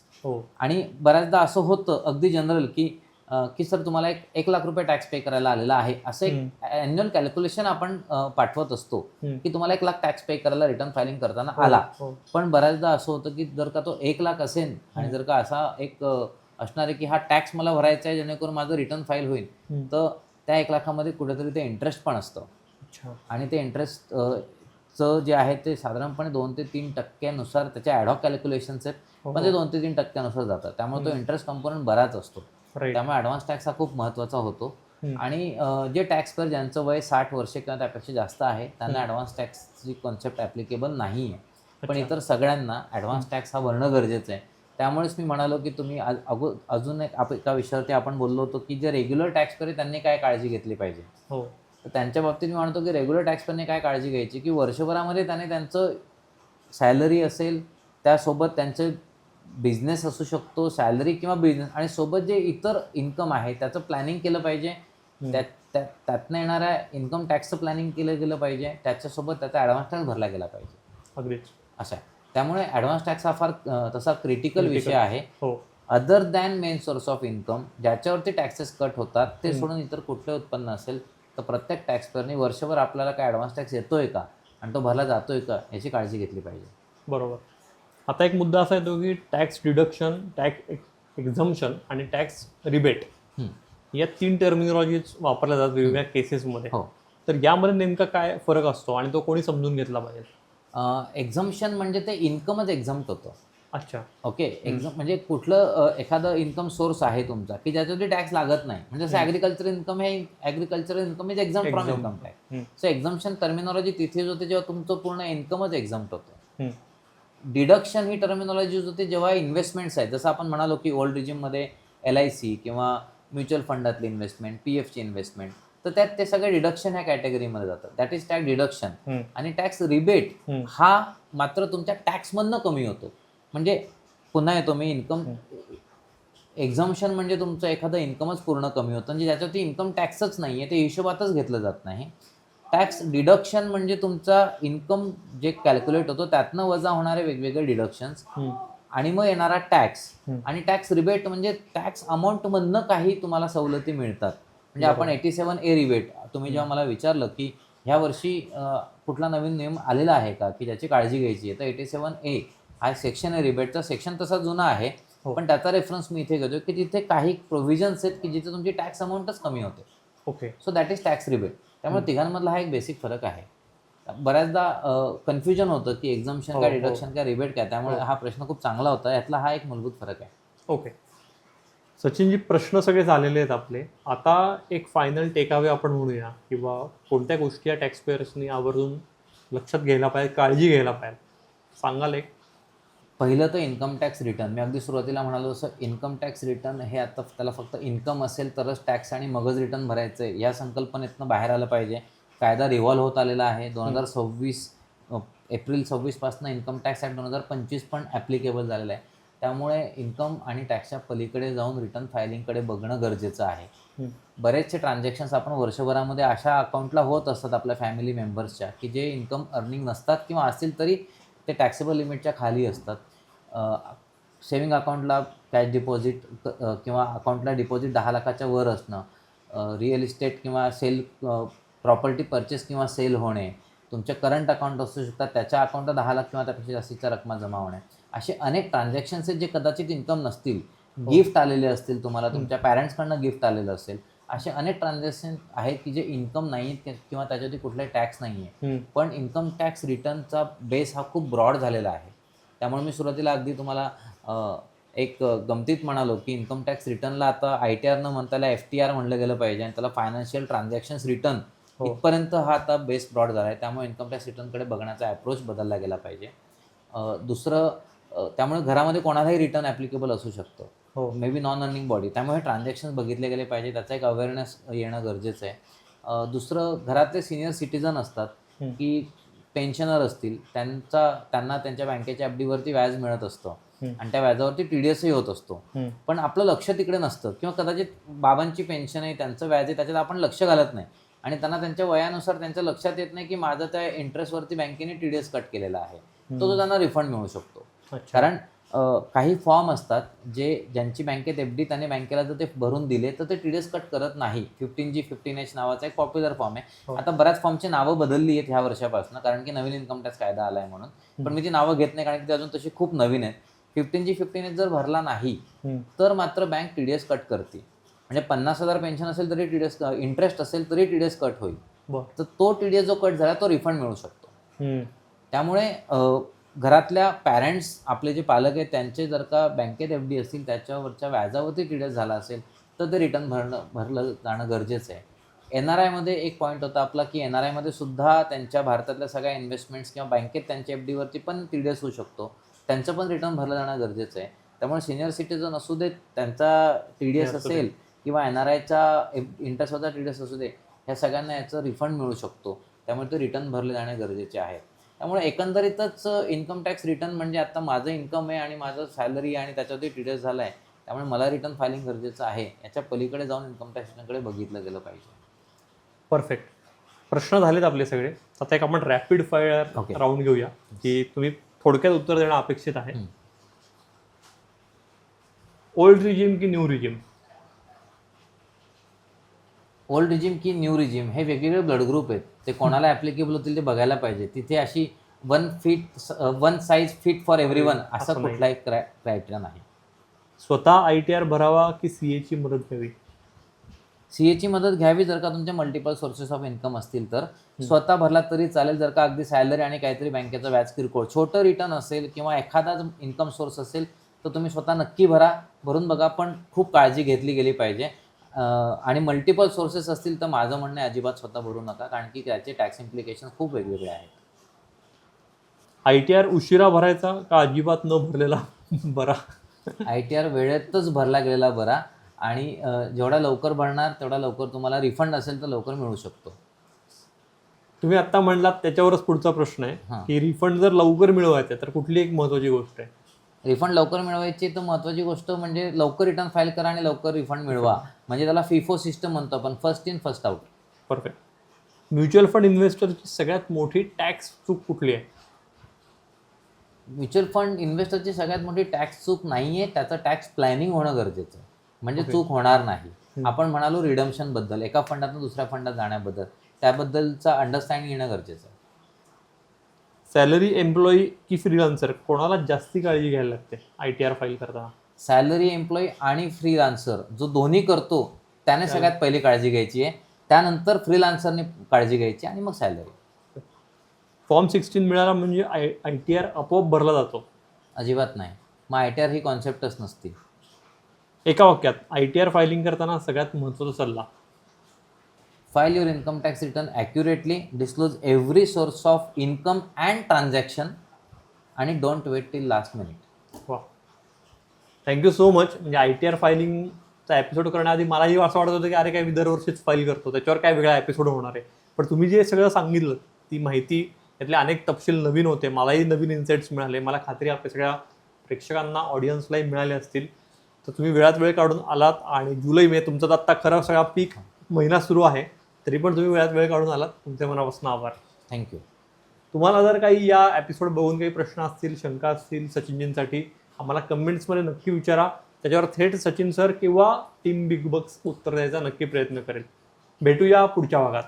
S2: आणि बऱ्याचदा असं होतं अगदी जनरल की की सर तुम्हाला 1 लाख रुपये टॅक्स पे करायला आलेला आहे, असं एक ॲन्युअल कॅल्क्युलेशन आपण पाठवत असतो की तुम्हाला 1 लाख टॅक्स पे करायला रिटर्न फायलिंग करताना आला. पण बऱ्याचदा असं होतं की जर का तो 1 लाख असेल आणि जर का असा एक असणार आहे की हा टॅक्स मला भरायचा आहे जेणेकरून माझं रिटर्न फाईल होईल, तर त्या 1 लाखामध्ये कुठेतरी ते इंटरेस्ट पण असतं आणि ते इंटरेस्ट चं जे आहे ते साधारणपणे 2 ते 3% त्याचे ॲडहॉक कॅल्क्युलेशन्स आहेत, पण ते 2 ते 3% जातात. त्यामुळे तो इंटरेस्ट कंपोनंट बराच असतो. त्यामुळे ॲडव्हान्स टॅक्स हा खूप महत्त्वाचा होतो. आणि जे टॅक्स पेअर ज्यांचं वय 60 वर्षे किंवा त्यापेक्षा जास्त आहे त्यांना ॲडव्हान्स टॅक्सची कॉन्सेप्ट ॲप्लिकेबल नाही आहे. पण इतर सगळ्यांना ॲडव्हान्स टॅक्स हा भरणं गरजेचं आहे. त्यामुळेच मी म्हणालो की तुम्ही अजून एका विषयावरती आपण बोललो होतो की जे रेग्युलर टॅक्स पेअर त्यांनी काय काळजी घेतली पाहिजे. तर त्यांच्या बाबतीत मी म्हणतो की रेग्युलर टॅक्स पेअरने काय काळजी घ्यायची की वर्षभरामध्ये त्याने त्यांचं सॅलरी असेल, त्यासोबत त्यांचे बिझनेस असू शकतो, सॅलरी किंवा बिझनेस आणि सोबत जे इतर इन्कम आहे त्याचं प्लॅनिंग केलं पाहिजे. त्यातनं येणाऱ्या इन्कम टॅक्सचं प्लॅनिंग केलं गेलं पाहिजे. त्याच्यासोबत त्याचा ॲडव्हान्स टॅक्स भरला गेला पाहिजे.
S1: अगदीच.
S2: असं आहे. त्यामुळे ॲडव्हान्स टॅक्स हा फार तसा क्रिटिकल विषय आहे. Other than main source of income ज्याच्यावरती टॅक्सेस कट होतात ते सोडून इतर कुठले उत्पन्न असेल तर प्रत्येक टॅक्स पेअरने वर्षभर आपल्याला काय ॲडव्हान्स टॅक्स येतोय का आणि तो भरला जातोय का याची काळजी घेतली पाहिजे.
S1: बरोबर. आता एक मुद्दा असा येतो की टॅक्स डिडक्शन, टॅक्स एक्झम्पशन आणि टॅक्स रिबेट या 3 टर्मिनॉलॉजीज वापरल्या जातात वेगवेगळ्या केसेसमध्ये. तर यामध्ये नेमका काय फरक असतो आणि तो कोणी समजून घेतला पाहिजे?
S2: एक्झम्पशन म्हणजे ते इन्कमच एक्झम्प्ट होतं.
S1: अच्छा.
S2: ओके. म्हणजे कुठलं एखादं इन्कम सोर्स आहे तुमचा की ज्याच्यावरती टॅक्स लागत नाही. म्हणजे जसं ॲग्रिकल्चर इन्कम हे agriculture income is exempt from income tax. So exemption terminology तिथेच होते जेव्हा तुमचं पूर्ण इन्कमच एक्झम्प्ट होतं. डिडक्शन ही टर्मिनॉलॉजी होते जेव्हा इन्व्हेस्टमेंट्स आहेत. जसं आपण म्हणालो की ओल्ड रिजिममध्ये LIC किंवा म्युच्युअल फंडातली इन्व्हेस्टमेंट, PFची इन्व्हेस्टमेंट, तर त्यात ते सगळे डिडक्शन ह्या कॅटेगरीमध्ये जातात. That is tax deduction. आणि टॅक्स रिबेट हा मात्र तुमच्या टॅक्समधनं कमी होतो. म्हणजे पुन्हा येतो मी इन्कम एक्झम्पशन म्हणजे तुमचं एखादं इन्कमच पूर्ण कमी होतं म्हणजे ज्याच्यावरती इन्कम टॅक्सच नाही आहे, ते हिशोबातच घेतलं जात नाही. टॅक्स डिडक्शन म्हणजे तुमचा इन्कम जे कॅल्क्युलेट होतो त्यातनं वजा होणारे वेगवेगळे डिडक्शन्स आणि मग येणारा टॅक्स. आणि टॅक्स रिबेट म्हणजे टॅक्स अमाऊंटमधनं काही तुम्हाला सवलती मिळतात. म्हणजे आपण 87A रिबेट तुम्ही जेव्हा मला विचारलं की ह्या वर्षी कुठला नवीन नियम आलेला आहे का की ज्याची काळजी घ्यायची आहे, तर 87A हा सेक्शन आहे रिबेटचा. सेक्शन तसा जुना आहे पण त्याचा रेफरन्स मी इथे घेतो की तिथे काही प्रोव्हिजन्स आहेत की जिथे तुमची टॅक्स अमाऊंटच कमी होते.
S1: Okay.
S2: So that is tax rebate. त्यामुळे तिघांमधला हा एक बेसिक फरक आहे. बऱ्याचदा कन्फ्युजन होतं की एक्झम्पशन काय, डिडक्शन काय, रिबेट काय. त्यामुळे हा प्रश्न खूप चांगला होता. यातला हा एक मूलभूत फरक आहे.
S1: ओके. सचिनजी, प्रश्न सगळे झालेले आहेत आपले. आता एक फायनल टेकअवे आपण म्हणूया किंवा कोणत्या गोष्टी या टॅक्स पेअर्सनी आवर्जून लक्षात घ्यायला पाहिजे, काळजी घ्यायला पाहिजे, सांगाल एक?
S2: पहिलं तर इन्कम टॅक्स रिटर्न. मी अगदी सुरुवातीला म्हणालो तसं इन्कम टॅक्स रिटर्न हे आता त्याला फक्त इन्कम असेल तरच टॅक्स आणि मगच रिटर्न भरायचं आहे या संकल्पनेतनं बाहेर आलं पाहिजे. कायदा रिव्हॉल्व होत आलेला आहे. 2026 एप्रिल 26 पासून इन्कम टॅक्स ॲक्ट 2025 पण ॲप्लिकेबल झालेला आहे. त्यामुळे इन्कम आणि टॅक्सच्या पलीकडे जाऊन रिटर्न फायलिंगकडे बघणं गरजेचं आहे. बरेचसे ट्रान्झॅक्शन्स आपण वर्षभरामध्ये अशा अकाउंटला होत असतात आपल्या फॅमिली मेंबर्सच्या की जे इन्कम अर्निंग नसतात किंवा असतील तरी ते टॅक्सेबल लिमिटच्या खाली असतात. सेविंग अकाउंटला कॅश डिपॉझिट किंवा अकाउंटला डिपॉझिट 10 लाखाच्या वर असणं, रिअल इस्टेट किंवा सेल प्रॉपर्टी परचेस किंवा सेल होणे, तुमचे करंट अकाउंट असू शकतात त्याच्या अकाउंटला 10 लाख किंवा त्यापेक्षा जास्तीच्या रकमा जमा होणे, असे अनेक ट्रान्झॅक्शन्स आहेत जे कदाचित इन्कम नसतील. गिफ्ट आलेले असतील तुम्हाला, तुमच्या पॅरेंट्सकडनं गिफ्ट आलेलं असेल. असे अनेक ट्रान्झॅक्शन आहेत की जे इन्कम नाही आहेत किंवा त्याच्यावरती कुठलाही टॅक्स नाही आहे. पण इन्कम टॅक्स रिटर्नचा बेस हा खूप ब्रॉड झालेला आहे. त्यामुळे मी सुरुवातीला अगदी तुम्हाला एक गमतीत म्हणालो की इन्कम टॅक्स रिटर्नला आता ITR न म्हणता त्याला FTR म्हणलं गेलं पाहिजे आणि त्याला फायनान्शियल ट्रान्झॅक्शन्स रिटर्न इथपर्यंत हा आता बेस ब्रॉड झाला आहे. त्यामुळे इन्कम टॅक्स रिटर्नकडे बघण्याचा अप्रोच बदलला गेला पाहिजे. दुसरं, त्यामुळे घरामध्ये कोणालाही रिटर्न ॲप्लिकेबल असू शकतं. May be non earning body. त्यामुळे ट्रान्झॅक्शन्स बघितले गेले पाहिजे. त्याचा एक अवेअरनेस येणं गरजेचं आहे. दुसरं, घरातले सिनियर सिटीजन असतात की पेन्शनर असतील, त्यांना त्यांच्या बँकेच्या FDवरती व्याज मिळत असतं आणि त्या व्याजावरती TDSही होत असतो. पण आपलं लक्ष तिकडे नसतं किंवा कदाचित बाबांची पेन्शन आहे, त्यांचं व्याज आहे, त्याच्यात आपण लक्ष घालत नाही आणि त्यांना त्यांच्या वयानुसार त्यांच्या लक्षात येत नाही की माझं त्या इंटरेस्टवरती बँकेने TDS कट केलेला आहे. तो त्यांना रिफंड मिळू शकतो. कारण काही फॉर्म असतात ज्यांची बँकेत एफ डी त्याने बँकेला जर ते भरून दिले तर ते TDS कट करत नाही. 15G 15H नावाचा एक पॉप्युलर फॉर्म आहे.
S1: हो.
S2: आता बऱ्याच फॉर्मची नावं बदलली आहेत ह्या वर्षापासून, कारण की नवीन इन्कम टॅक्स कायदा आला आहे म्हणून. पण मी ती नावं घेत नाही, कारण की ती अजून तशी खूप नवीन आहेत. 15G 15H जर भरला नाही तर मात्र बँक TDS कट करते. म्हणजे 50,000 पेन्शन असेल तरी TDS, इंटरेस्ट असेल तरी TDS कट होईल. तर तो TDS जो कट झाला तो रिफंड मिळू शकतो. त्यामुळे घरातल्या पॅरेंट्स, आपले जे पालक आहेत, त्यांचे जर का बँकेत FD असतील त्याच्यावरच्या व्याजावरती TDS झाला असेल तर ते रिटर्न भरलं जाणं गरजेचं आहे. NRI मध्ये एक पॉईंट होता आपला, की NRI मध्ये सुद्धा त्यांच्या भारतातल्या सगळ्या इन्व्हेस्टमेंट्स किंवा बँकेत त्यांच्या FD वरती पण TDS होऊ शकतो. त्यांचं पण रिटर्न भरलं जाणं गरजेचं आहे. त्यामुळे सिनियर सिटीजन असू देत, त्यांचा TDS असेल किंवा NRIचा इंटरेस्टवरचा TDS असू दे, ह्या सगळ्यांना याचं रिफंड मिळू शकतो. त्यामुळे ते रिटर्न भरले जाणे गरजेचे आहे. त्यामुळे एकंदरीतच इन्कम टॅक्स रिटर्न म्हणजे आता माझं इन्कम आहे आणि माझं सॅलरी आहे आणि त्याच्यावरती TDS झाला आहे, त्यामुळे मला रिटर्न फायलिंग गरजेचं आहे. याच्या पलीकडे जाऊन इन्कम टॅक्सकडे बघितलं गेलं पाहिजे.
S1: परफेक्ट. प्रश्न झालेत आपले सगळे. आता एक आपण रॅपिड फायर राऊंड घेऊया, की तुम्ही थोडक्यात उत्तर देणं अपेक्षित आहे. ओल्ड रिजिम की न्यू रिजिम?
S2: ओल्ड रिजिम की न्यू रिजिम हे वेगवेगळे ब्लड ग्रुप आहेत. ते कोणाला ॲप्लिकेबल होतील ते बघायला पाहिजे. तिथे अशी one size fit for everyone असा कुठलाही क्रायटेरिया नाही.
S1: स्वतः ITR भरावा की CA ची मदत घ्यावी?
S2: CA ची मदत घ्यावी जर का तुमचे मल्टिपल सोर्सेस ऑफ इन्कम असतील तर. स्वतः भरला तरी चालेल जर का अगदी सॅलरी आणि काहीतरी बँकेचा व्याज किरकोळ छोटं रिटर्न असेल किंवा एखादा इन्कम सोर्स असेल तर तुम्ही स्वतः नक्की भरून बघा, पण खूप काळजी घेतली गेली पाहिजे. आणि मल्टिपल सोर्सेस असतील तर माझं म्हणणं आहे अजिबात स्वतः भरू नका, कारण की त्याचे टॅक्स इम्प्लिकेशन खूप वेगवेगळे आहेत.
S1: ITR उशिरा भरायचा का अजिबात न भरलेला बरा?
S2: ITR वेळेतच भरला गेलेला बरा, आणि जेवढा लवकर भरणार तेवढा लवकर तुम्हाला रिफंड असेल तर लवकर मिळू शकतो.
S1: तुम्ही आता म्हणलात त्याच्यावरच पुढचा प्रश्न आहे, की रिफंड जर लवकर मिळवायचा तर कुठली एक महत्त्वाची गोष्ट आहे?
S2: रिफंड लवकर मिळवायची तर महत्त्वाची गोष्ट म्हणजे लवकर रिटर्न फाईल करा आणि लवकर रिफंड मिळवा. म्हणजे त्याला FIFO सिस्टम म्हणतो आपण, first in first out.
S1: Perfect. Mutual fund इन्व्हेस्टरची सगळ्यात मोठी टॅक्स चूक कुठली आहे?
S2: म्युच्युअल फंड इन्व्हेस्टरची सगळ्यात मोठी टॅक्स चूक नाही आहे, त्याचं टॅक्स प्लॅनिंग होणं गरजेचं आहे. म्हणजे चूक होणार नाही. आपण म्हणालो रिडम्शनबद्दल, एका फंडातून दुसऱ्या फंडात जाण्याबद्दल, त्याबद्दलचा अंडरस्टँडिंग येणं गरजेचं आहे.
S1: सॅलरी एम्प्लॉई की फ्रीलान्सर, कोणाला जास्ती काळजी घ्यायला लागते ITR फाईल करताना?
S2: सॅलरी एम्प्लॉई आणि फ्रीलान्सर जो दोन्ही करतो त्याने सगळ्यात पहिली काळजी घ्यायची आहे, त्यानंतर फ्रीलान्सरने काळजी घ्यायची आणि मग सॅलरी.
S1: फॉर्म 16 मिळाला म्हणजे ITR आपोआप भरला जातो?
S2: अजिबात नाही. मग ITR ही कॉन्सेप्टच नसती.
S1: एका वाक्यात ITR फायलिंग करताना सगळ्यात महत्त्वाचा सल्ला?
S2: File your income tax return accurately, disclose every source of income and transaction, आणि don't wait till last minute.
S1: वा, थँक्यू सो मच. म्हणजे ITR फायलिंगचा एपिसोड करण्याआधी मलाही असं वाटत होतं की अरे काय मी दरवर्षीच फाईल करतो, त्याच्यावर काय वेगळा एपिसोड होणार आहे. पण तुम्ही जे सगळं सांगितलं, ती माहिती, त्यातले अनेक तपशील नवीन होते, मलाही नवीन इन्साइट्स मिळाले. मला खात्री आपल्या सगळ्या प्रेक्षकांना, ऑडियन्सलाही मिळाले असतील. तर तुम्ही वेळात वेळ काढून आलात, आणि जुलै मे तुमचा आत्ता खरा सगळा पीक महिना सुरू आहे, तरी पण तुम्ही वेळात वेळ काढून आलात. तुमच्या मनापासून आभार.
S2: थँक्यू.
S1: तुम्हाला जर काही या एपिसोड बघून काही प्रश्न असतील, शंका असतील सचिनजींसाठी, आम्हाला कमेंट्समध्ये नक्की विचारा. त्याच्यावर थेट सचिन सर किंवा टीम बिग बक्स उत्तर द्यायचा नक्की प्रयत्न करेल. भेटूया पुढच्या भागात.